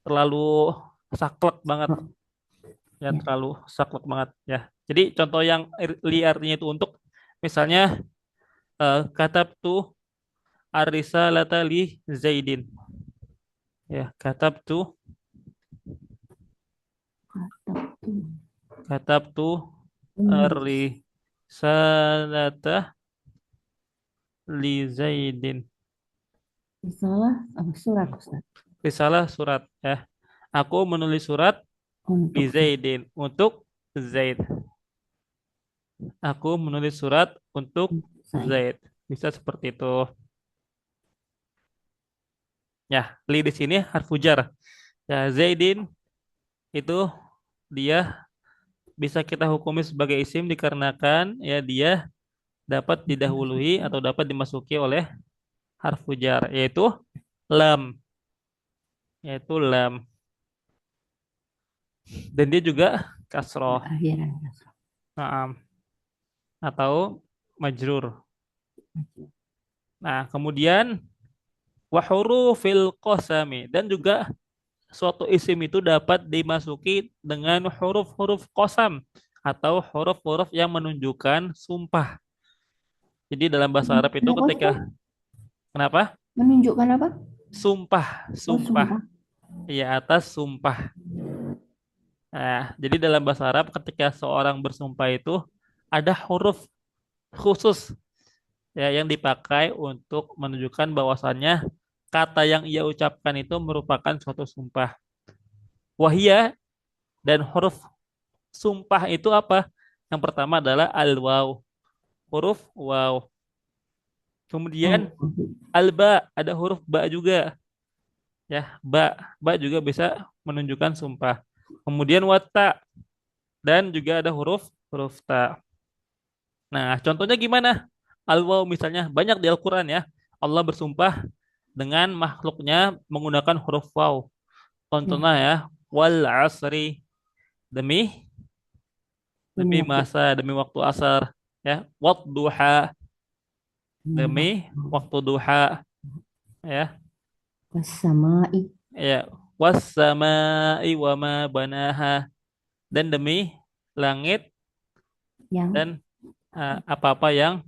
terlalu saklek banget, ya, terlalu saklek banget, ya. Jadi contoh yang li artinya itu untuk, misalnya katab tuh arisalata li Zaidin, ya, katab tuh arisalata li Zaidin. Salah surat Ustaz. Risalah surat, ya. Aku menulis surat li Untuk Zaidin untuk Zaid. Aku menulis surat untuk saya. Zaid. Bisa seperti itu. Ya, li di sini harfu jar. Ya, Zaidin itu dia bisa kita hukumi sebagai isim dikarenakan, ya, dia dapat didahului atau dapat dimasuki oleh harfu jar, yaitu lam, yaitu lam. Dan dia juga kasroh, Akhiran. naam, atau majrur. Nah, kemudian wa hurufil qasami, dan juga suatu isim itu dapat dimasuki dengan huruf-huruf qasam atau huruf-huruf yang menunjukkan sumpah. Jadi dalam bahasa Arab itu Kenapa ketika, Ustaz? kenapa? Menunjukkan apa? Sumpah, Oh, sumpah. sumpah. Ya, atas sumpah. Nah, jadi dalam bahasa Arab ketika seorang bersumpah itu ada huruf khusus, ya, yang dipakai untuk menunjukkan bahwasannya kata yang ia ucapkan itu merupakan suatu sumpah. Wahia, dan huruf sumpah itu apa? Yang pertama adalah al-waw, huruf waw. Kemudian Oh, al-ba, ada huruf ba juga, ya, ba juga bisa menunjukkan sumpah. Kemudian wata, dan juga ada huruf huruf ta. Nah, contohnya gimana? Al-waw misalnya banyak di Al-Qur'an ya. Allah bersumpah dengan makhluknya menggunakan huruf waw. Ya, Contohnya ya, wal asri demi ini demi waktu. masa, demi waktu asar ya. Wad duha Ini demi waktu. waktu duha ya. Wassama'i Ya, was samai wa ma banaha dan demi langit yang dan apa-apa yang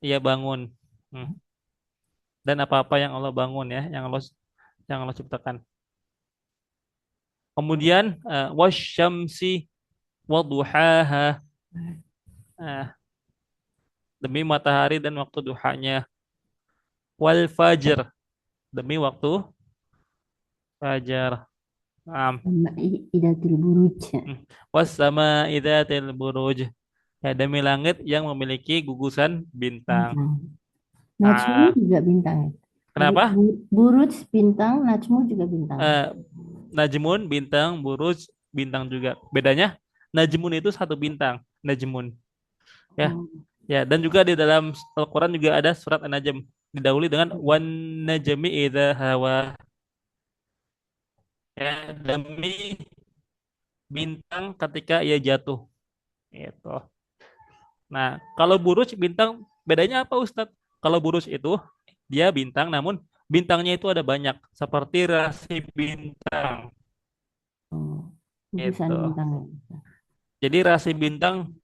ia bangun. Hmm. Dan apa-apa yang Allah bangun ya, yang Allah ciptakan. Kemudian wasyamsi waduhaha, eh, demi matahari dan waktu duhanya. Wal fajr demi waktu fajar. Naam. idatul buruj. Hmm. Was sama idzatil buruj. Ya, demi langit yang memiliki gugusan bintang. Bintang. Najmu Ah, juga bintang. kenapa? Buruj bintang, Najmu juga bintang. Eh, Najmun bintang, buruj bintang juga. Bedanya Najmun itu satu bintang, Najmun. Ya, Oh, ya. Dan juga di dalam Al-Quran juga ada surat An-Najm didahului dengan wan najmi idza hawa. Ya, demi bintang ketika ia jatuh. Gitu. Nah, kalau buruj bintang bedanya apa Ustadz? Kalau buruj itu dia bintang, namun bintangnya itu ada banyak, seperti rasi bintang. oh, gugusan Gitu. bintang. Jadi rasi bintang,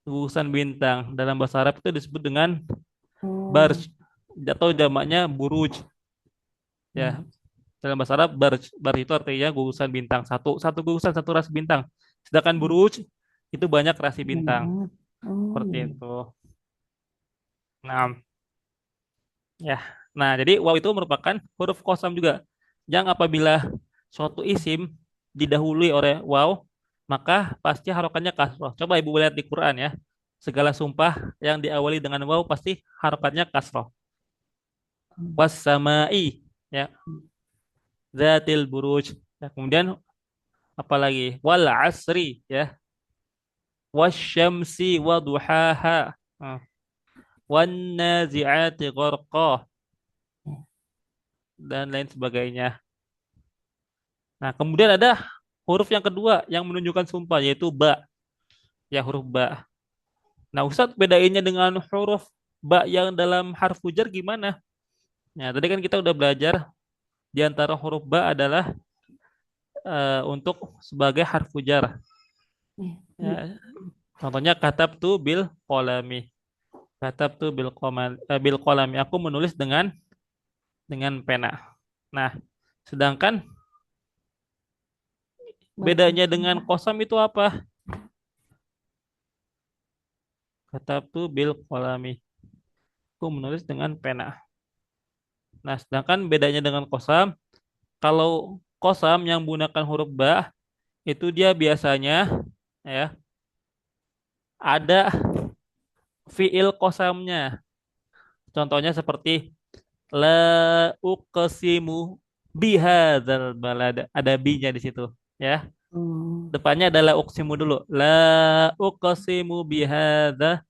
gugusan bintang dalam bahasa Arab itu disebut dengan barj Oh, atau jamaknya buruj. Ya, hmm, dalam bahasa Arab barj itu artinya gugusan bintang, satu satu gugusan satu rasi bintang. Sedangkan buruj itu banyak rasi banyak bintang. banget. Oh, Seperti iya. itu. Nah, ya. Nah, jadi waw itu merupakan huruf qasam juga. Yang apabila suatu isim didahului oleh waw, maka pasti harokannya kasroh. Coba Ibu lihat di Quran ya. Segala sumpah yang diawali dengan waw pasti harokannya kasroh. Hmm, Was samai, ya, zatil buruj. Ya, kemudian apalagi wal asri, ya, wasyamsi waduhaha, wan nazi'ati gharqa ya. dan lain sebagainya. Nah, kemudian ada huruf yang kedua yang menunjukkan sumpah yaitu ba, ya huruf ba. Nah, Ustadz bedainnya dengan huruf ba yang dalam harfu jar gimana? Nah, tadi kan kita udah belajar di antara huruf ba adalah untuk sebagai harfu jar. Ya, Ya, contohnya katab tu bil kolami. Katab tu bil kolami. Aku menulis dengan pena. Nah, sedangkan bedanya dengan bersumpah. kosam itu apa? Katab tu bil kolami. Aku menulis dengan pena. Nah, sedangkan bedanya dengan kosam, kalau kosam yang menggunakan huruf ba, itu dia biasanya ya ada fiil kosamnya. Contohnya seperti la uqsimu bihadzal balad. Ada bi-nya di situ, ya. Oh, Depannya adalah uqsimu dulu. La uqsimu bihadza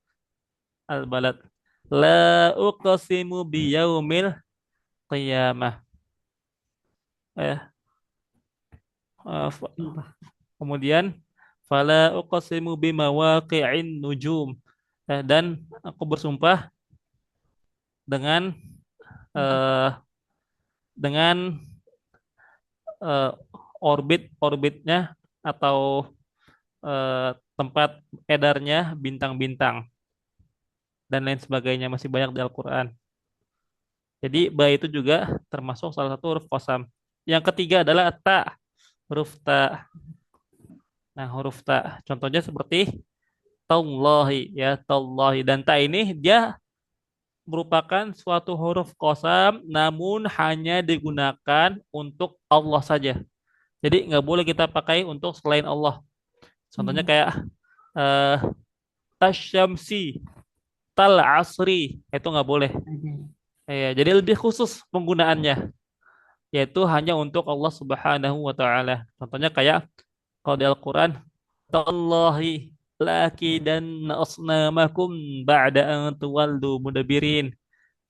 al balad. La uqsimu biyaumil qiyamah. Eh, sumpah. Kemudian fala uqsimu bimawaqi'in nujum. Dan aku bersumpah dengan Apa? eh, dengan eh, orbitnya atau tempat edarnya bintang-bintang dan lain sebagainya masih banyak di Al-Qur'an. Jadi ba itu juga termasuk salah satu huruf qasam. Yang ketiga adalah ta, huruf ta. Nah, huruf ta contohnya seperti tallahi, ya, tallahi, dan ta ini dia merupakan suatu huruf qasam namun hanya digunakan untuk Allah saja. Jadi nggak boleh kita pakai untuk selain Allah. Contohnya Hmm, kayak eh, tasyamsi, tal asri, itu nggak boleh. ada. Ya, jadi lebih khusus penggunaannya, yaitu hanya untuk Allah Subhanahu wa taala. Contohnya kayak kalau di Al-Qur'an, tallahi dan asnamakum ba'da an tuwaldu mudabirin.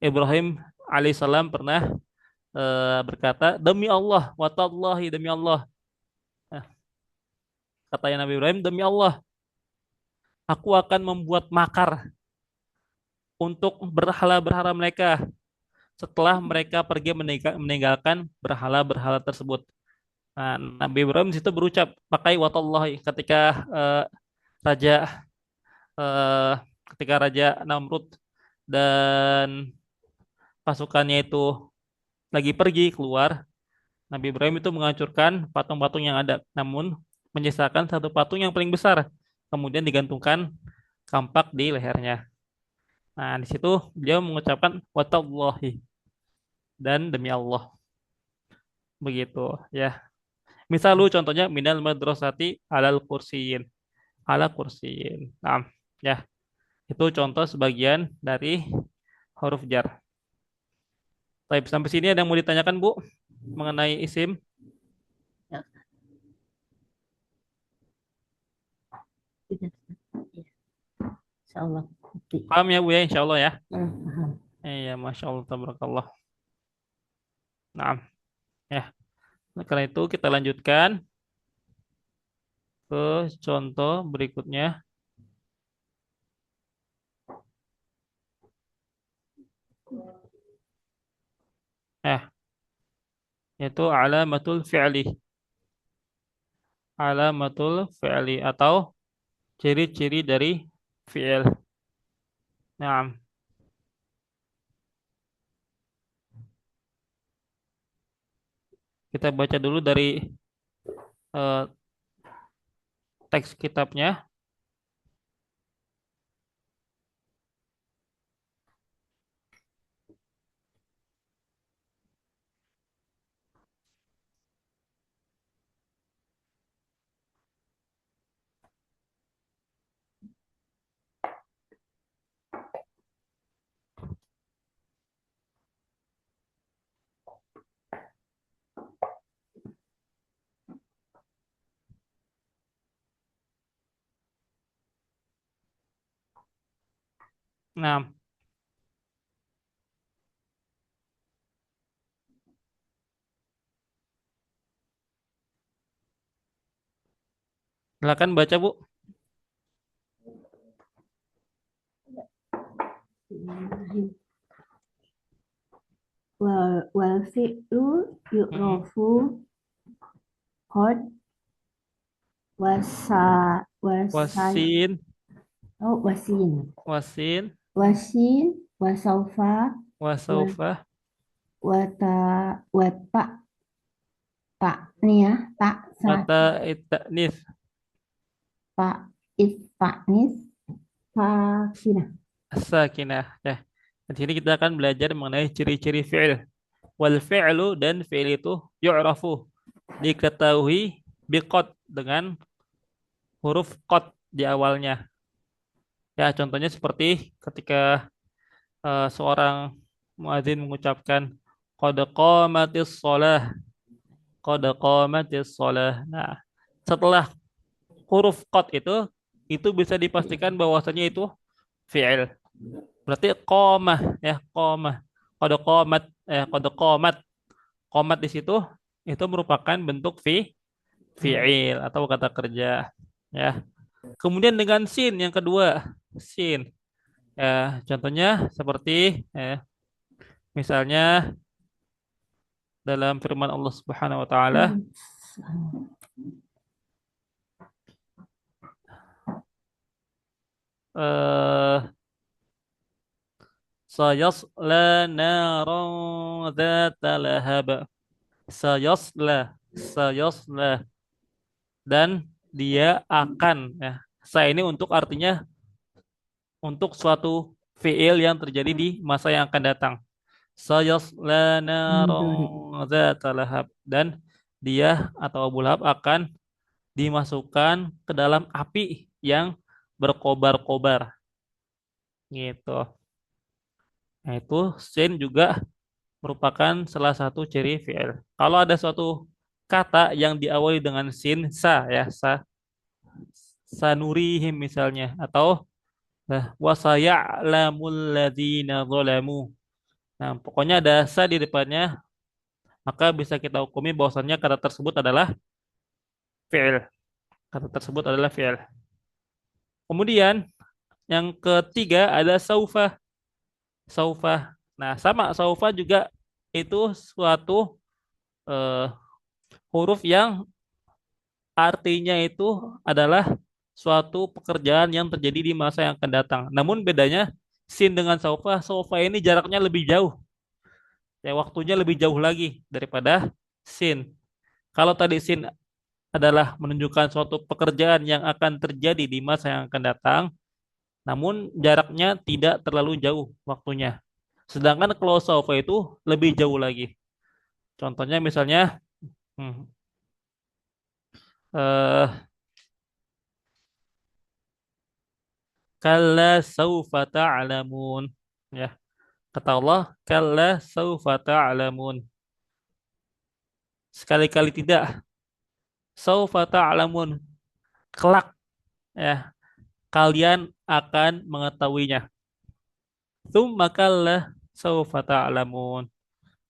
Ibrahim alaihissalam pernah berkata, demi Allah, watallahi demi Allah. Nah, katanya Nabi Ibrahim, demi Allah, aku akan membuat makar untuk berhala-berhala mereka setelah mereka pergi meninggalkan berhala-berhala tersebut. Nah, Nabi Ibrahim di situ berucap pakai watallahi raja eh, ketika Raja Namrud dan pasukannya itu lagi pergi keluar, Nabi Ibrahim itu menghancurkan patung-patung yang ada, namun menyisakan satu patung yang paling besar, kemudian digantungkan kampak di lehernya. Nah, di situ beliau mengucapkan watallahi dan demi Allah, begitu ya. Misal lu contohnya minal madrasati alal kursiyin, ala kursiyin. Nah, ya, itu contoh sebagian dari huruf jar. Baik, sampai sini ada yang mau ditanyakan, Bu, mengenai isim? Ya, sudah. Ya, insya Allah. Nanti. Paham ya, Bu ya, insya Allah ya. Paham. Iya, Masya Allah, tabarakallah. Nah, ya. Nah, karena itu kita lanjutkan ke contoh berikutnya. Eh, yaitu alamatul fi'li. Alamatul fi'li atau ciri-ciri dari fi'il. Nah, kita baca dulu dari eh, teks kitabnya. Nah, silakan baca, Bu. Wal fi'lu Mm-mm. yu'rafu qad wasa wasan Wasin, oh wasin wasin, wasin wasaufa wa- wasaufa, wata wata tak nih ya tak wata satu itanis, tak istaknis sakinah. sakinah. Ya. Di sini kita akan belajar mengenai ciri-ciri fi'il. Wal fi'lu dan fi'il itu yu'rafu, diketahui biqad dengan huruf qad di awalnya. Ya, contohnya seperti ketika seorang muadzin mengucapkan qad qamatis shalah, qad qamatis shalah. Nah, setelah huruf qad itu bisa dipastikan bahwasanya itu fi'il. Berarti qamah ya, qamah. Qad qamat qad qamat. Qamat di situ itu merupakan bentuk fi'il atau kata kerja ya. Kemudian dengan sin yang kedua, sin. Ya, contohnya seperti misalnya dalam firman Allah Subhanahu wa taala, eh sayasla naran dzata lahab. Sayasla dan dia akan ya. Saya ini untuk artinya untuk suatu fiil yang terjadi di masa yang akan datang. Sayasla Mudhari. naran dzata lahab dan dia atau Abu Lahab akan dimasukkan ke dalam api yang berkobar-kobar gitu. Nah, itu sin juga merupakan salah satu ciri fi'il. Kalau ada suatu kata yang diawali dengan sin, sa ya, sanurihim misalnya, atau wasaya'lamul ladzina zalamu. Nah, pokoknya ada sa di depannya, maka bisa kita hukumi bahwasannya kata tersebut adalah fi'il. Kata tersebut adalah fi'il. Kemudian yang ketiga ada saufa. Saufa. Nah, sama saufa juga itu suatu eh, huruf yang artinya itu adalah suatu pekerjaan yang terjadi di masa yang akan datang. Namun bedanya sin dengan saufa, saufa ini jaraknya lebih jauh. Ya, waktunya lebih jauh lagi daripada sin. Kalau tadi sin adalah menunjukkan suatu pekerjaan yang akan terjadi di masa yang akan datang, namun jaraknya tidak terlalu jauh waktunya. Sedangkan kalau saufa itu lebih jauh lagi. Contohnya misalnya, hmm, eh, kalla saufa ta'lamun. Ya, kata Allah, kalla saufa ta'lamun. Sekali-kali tidak, saufa ta'lamun. Kelak, ya, kalian akan mengetahuinya. Tsumma kalla saufa ta'lamun.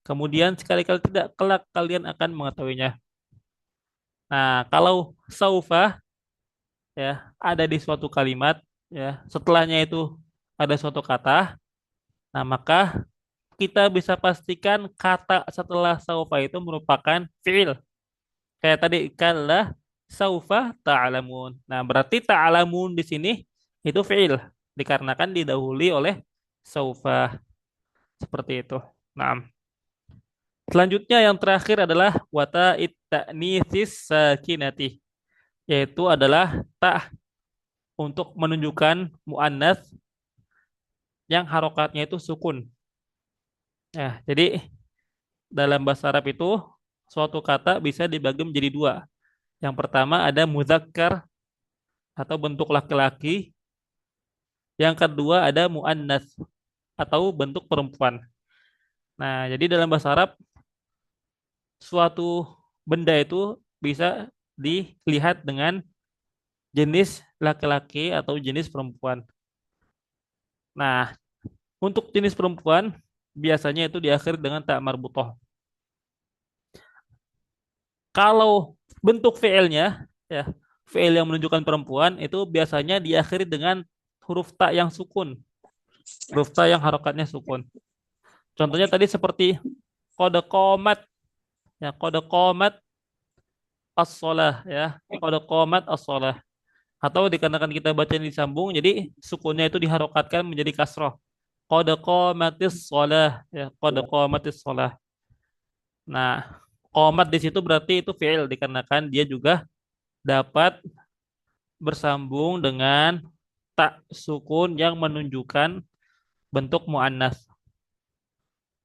Kemudian sekali-kali tidak, kelak kalian akan mengetahuinya. Nah, kalau saufa ya ada di suatu kalimat, ya setelahnya itu ada suatu kata, nah maka kita bisa pastikan kata setelah saufa itu merupakan fiil. Kayak tadi kalla saufa ta'lamun. Nah, berarti ta'lamun di sini itu fiil dikarenakan didahului oleh saufa, seperti itu. Nah, selanjutnya yang terakhir adalah wata ta'nitsis sakinati, yaitu adalah ta untuk menunjukkan muannas yang harokatnya itu sukun. Ya, jadi dalam bahasa Arab itu suatu kata bisa dibagi menjadi dua. Yang pertama ada muzakkar atau bentuk laki-laki. Yang kedua ada muannas atau bentuk perempuan. Nah, jadi dalam bahasa Arab suatu benda itu bisa dilihat dengan jenis laki-laki atau jenis perempuan. Nah, untuk jenis perempuan biasanya itu diakhiri dengan tak marbutoh. Kalau bentuk fiilnya, ya, fiil yang menunjukkan perempuan itu biasanya diakhiri dengan huruf ta yang sukun, huruf ta yang harokatnya sukun. Contohnya tadi seperti kode komat, ya kode komat as-sholah, ya kode komat as-sholah. Atau dikarenakan kita baca disambung, jadi sukunnya itu diharokatkan menjadi kasroh. Kode komatis sholah, ya kode komatis sholah. Nah, komat di situ berarti itu fiil dikarenakan dia juga dapat bersambung dengan tak sukun yang menunjukkan bentuk muannas,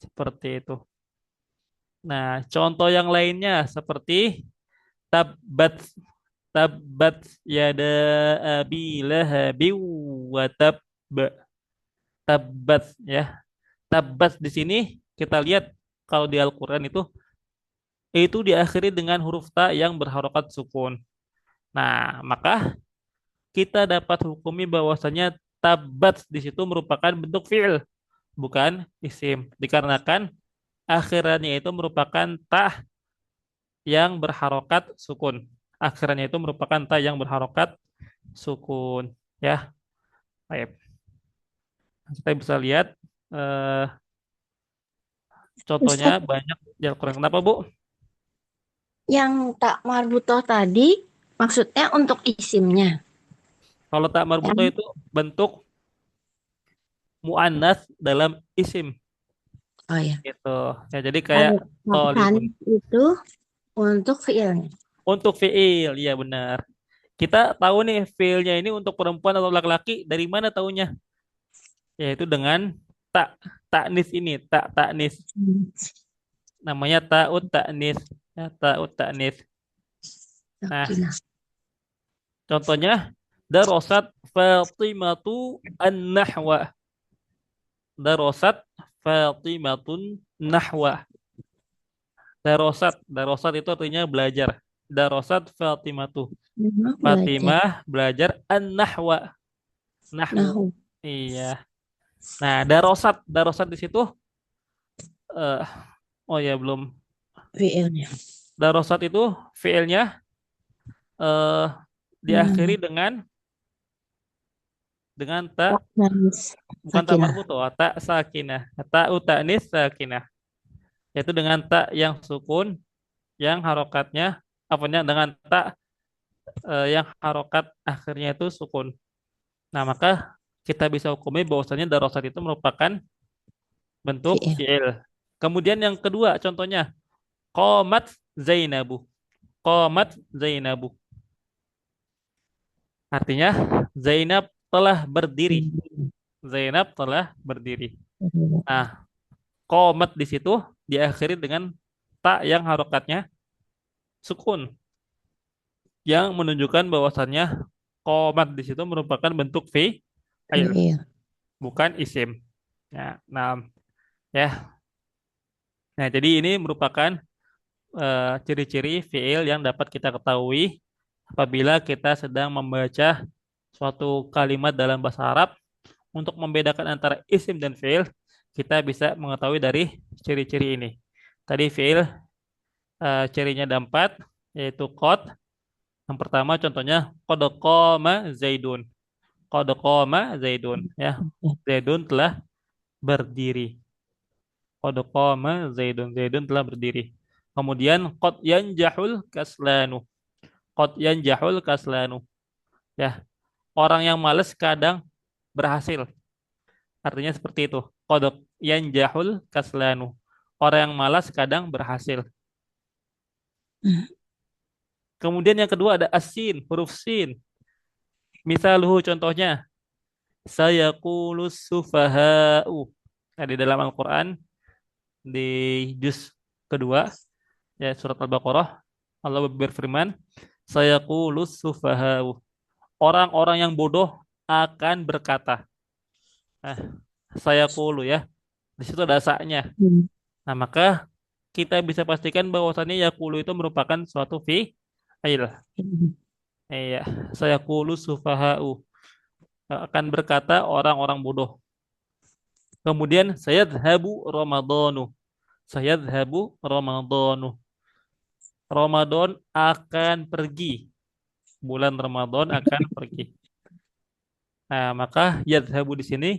seperti itu. Nah, contoh yang lainnya seperti tabbat, tabbat yada abi lahabi wa tab, tabbat, ya. Tabbat di sini kita lihat kalau di Al-Qur'an itu diakhiri dengan huruf ta yang berharokat sukun. Nah, maka kita dapat hukumi bahwasanya tabat di situ merupakan bentuk fi'il, bukan isim. Dikarenakan akhirannya itu merupakan ta yang berharokat sukun. Akhirannya itu merupakan ta yang berharokat sukun. Ya, baik. Kita bisa lihat eh, contohnya Ustadz, banyak di Al-Quran. Kenapa, Bu? yang tak marbutoh tadi maksudnya untuk isimnya. Kalau tak marbuto Yang itu bentuk muannas dalam isim. oh ya, Gitu. Ya, jadi kayak kalau tolibun. tanis itu untuk fiilnya. Untuk fiil, ya benar. Kita tahu nih fiilnya ini untuk perempuan atau laki-laki dari mana tahunya? Yaitu dengan tak taknis ini, tak taknis. Hmm. Namanya ta'ut taknis. Ya, ta'ut taknis. Nah, Sakinah. contohnya darosat Fatimatu an-nahwa. Darosat Fatimatun nahwa. Darosat, darosat itu artinya belajar. Darosat Fatimatu. Nah, belajar Fatimah belajar an-nahwa, nahwu. nahu Iya. Nah, darosat di situ eh oh ya belum. fiilnya. Darosat itu fiilnya eh diakhiri Hmm. dengan tak, Tak dan bukan tak sakinah. marbutoh, tak sakinah. Tak utanis sakinah. Yaitu dengan tak yang sukun yang harokatnya apanya dengan tak yang harokat akhirnya itu sukun. Nah, maka kita bisa hukumi bahwasanya darosat itu merupakan bentuk Fiil. fiil. Kemudian yang kedua contohnya qomat Zainabu. Qomat Zainabu. Artinya Zainab telah berdiri. Hmm. Zainab telah berdiri. Nah, qomat di situ diakhiri dengan tak yang harokatnya sukun yang menunjukkan bahwasannya qomat di situ merupakan bentuk fiil, Fiil. bukan isim. Ya, nah, ya. Nah, jadi ini merupakan ciri-ciri fiil yang dapat kita ketahui apabila kita sedang membaca suatu kalimat dalam bahasa Arab. Untuk membedakan antara isim dan fiil, kita bisa mengetahui dari ciri-ciri ini. Tadi fiil cirinya ada empat, yaitu qad. Yang pertama contohnya qad qama Zaidun. Qad qama Zaidun, ya. Zaidun telah berdiri. Qad qama Zaidun. Zaidun telah berdiri. Kemudian qad yanjahul kaslanu. Qad yanjahul kaslanu. Ya, orang yang malas kadang berhasil. Artinya seperti itu. Qad yanjahul kaslanu. Orang yang malas kadang berhasil. Hmm. Kemudian yang kedua ada asin, huruf sin. Misaluhu contohnya, sayaqulus sufaha'u. Nah, di dalam Al-Quran, di juz kedua, ya surat Al-Baqarah, Allah berfirman, sayaqulus sufaha'u. Orang-orang yang bodoh akan berkata. Nah, sayaqulu ya. Di situ ada saknya. Hmm. Nah, maka kita bisa pastikan bahwasannya yakulu itu merupakan suatu fi'il. Iya, sayaqulu sufaha'u. Akan berkata orang-orang bodoh. Kemudian sayadhabu Ramadhanu. Sayadhabu Ramadhanu. Ramadan akan pergi. Bulan Ramadan akan pergi. Nah, maka yadhabu di sini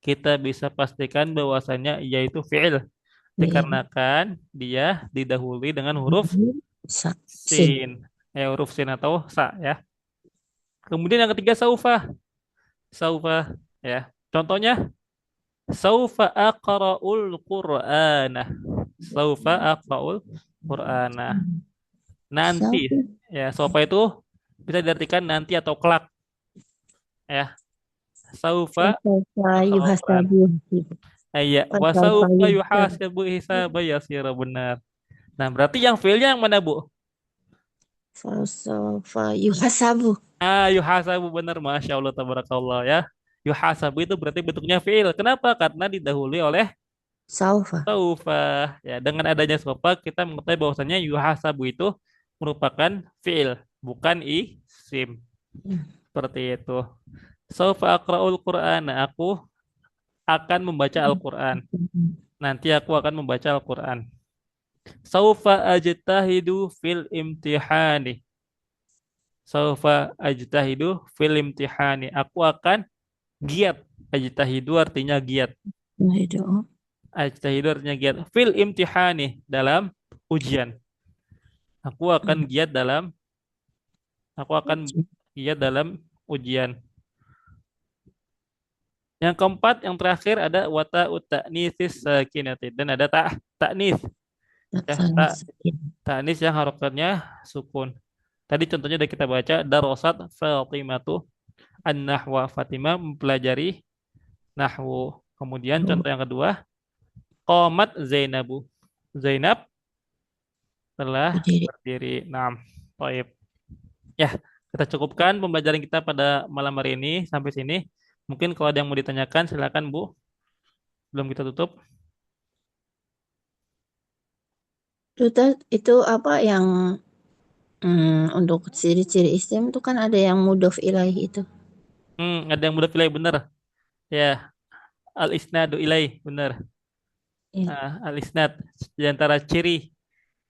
kita bisa pastikan bahwasannya yaitu fi'il Fiil. dikarenakan dia didahului dengan huruf Sin. sin. Ya, huruf sin atau sa ya. Kemudian yang ketiga saufa. Saufa ya. Contohnya saufa aqra'ul Qur'ana. Saufa aqra'ul Qur'ana. Nanti Saufa. ya, saufa itu bisa diartikan nanti atau kelak ya. Saufa Fasaufa aqra'ul Qur'an. yuhasabu. Iya, wa Fasaufa saufa yuhasabu. yuhasabu hisaba yasira, benar. Nah, berarti yang fiilnya yang mana, Bu? Fasaufa yuhasabu. Ah, yuhasabu, benar. Masya Allah, tabarakallah ya. Yuhasabu itu berarti bentuknya fiil. Kenapa? Karena didahului oleh Saufa. saufa. Ya, dengan adanya saufa kita mengetahui bahwasannya yuhasabu itu merupakan fiil, bukan isim. Seperti itu. Saufa aqra'ul Qur'an. Aku akan membaca Al-Quran. Nanti aku akan membaca Al-Quran. Saufa ajtahidu fil imtihani. Saufa ajtahidu fil imtihani. Aku akan giat. Ajtahidu artinya giat. Nah, itu. Ajtahidu artinya giat. Fil imtihani, dalam ujian. Aku akan giat dalam aku akan giat dalam ujian. Yang keempat, yang terakhir ada wata ta'nisis sakinati, dan ada ta'nis ya, ta'nis yang harokatnya sukun. Tadi contohnya udah kita baca darosat Fatimatu an-nahwa. Fatimah mempelajari nahwu. Kemudian contoh yang kedua, qomat Zainabu. Zainab telah Berdiri. berdiri. Nah, baik. Ya, kita cukupkan pembelajaran kita pada malam hari ini sampai sini. Mungkin kalau ada yang mau ditanyakan silakan, Bu. Belum kita tutup. Itu apa yang Untuk ciri-ciri isim itu kan ada yang mudhof ilaih itu. Ada yang mudah pilih bener. Ya, al-isnadu ilaih bener. Iya. Al-isnad di antara ciri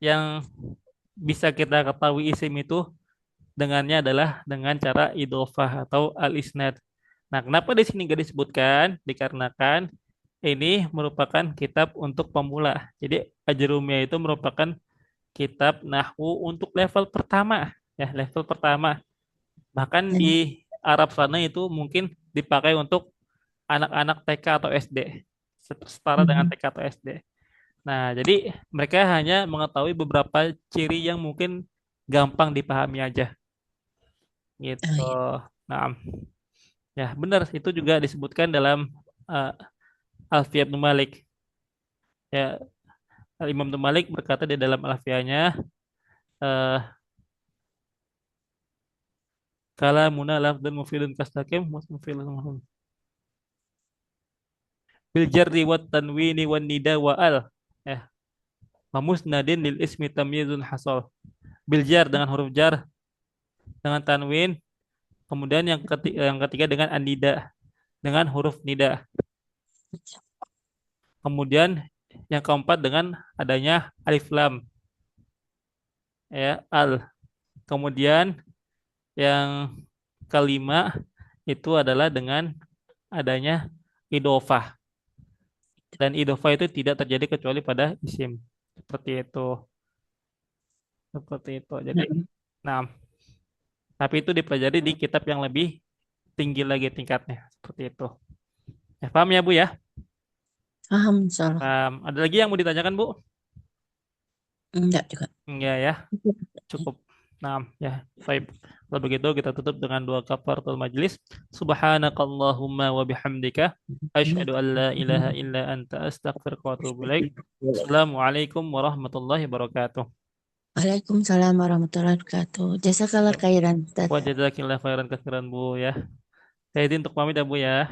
yang bisa kita ketahui isim itu dengannya adalah dengan cara idhofah atau al-isnad. Nah, kenapa di sini gak disebutkan? Dikarenakan ini merupakan kitab untuk pemula. Jadi Ajrumiyah itu merupakan kitab nahwu untuk level pertama, ya level pertama. Bahkan Hmm. di Arab sana itu mungkin dipakai untuk anak-anak TK atau SD, setara dengan TK atau SD. Nah, jadi mereka hanya mengetahui beberapa ciri yang mungkin gampang dipahami aja, Oh, gitu. iya. Nah, ya benar itu juga disebutkan dalam uh, Alfiyah Ibnu Malik. Ya, Imam Ibnu Malik berkata di dalam Alfiyahnya, eh kalamuna lafdun mufidun kastakim mufidun mahum. Bil jarri wat tanwini wan nida wa al. Ya, mamusnadin lil ismi tamyizun hasal. Bil jar dengan huruf jar, dengan tanwin, kemudian yang ketiga dengan anida, dengan huruf nida. Kemudian yang keempat dengan adanya alif lam, ya al. Kemudian yang kelima itu adalah dengan adanya idofah. Dan idofah itu tidak terjadi kecuali pada isim. Seperti itu. Seperti itu. Jadi, Nah, nah, tapi itu dipelajari di kitab yang lebih tinggi lagi tingkatnya. Seperti itu. Ya, paham ya, Bu ya? paham salah. Ada lagi yang mau ditanyakan, Bu? Enggak juga. Enggak ya, cukup. Nah, ya, baik. Kalau begitu kita tutup dengan dua kafaratul majlis. Subhanakallahumma wa bihamdika asyhadu an la ilaha illa anta astaghfiruka wa atubu ilaik. Assalamualaikum warahmatullahi wabarakatuh. Waalaikumsalam warahmatullahi wabarakatuh. Jazakallah Ya, khairan, Ustaz. wa jazakillah khairan katsiran, Bu ya. Saya izin untuk pamit ya, Bu ya.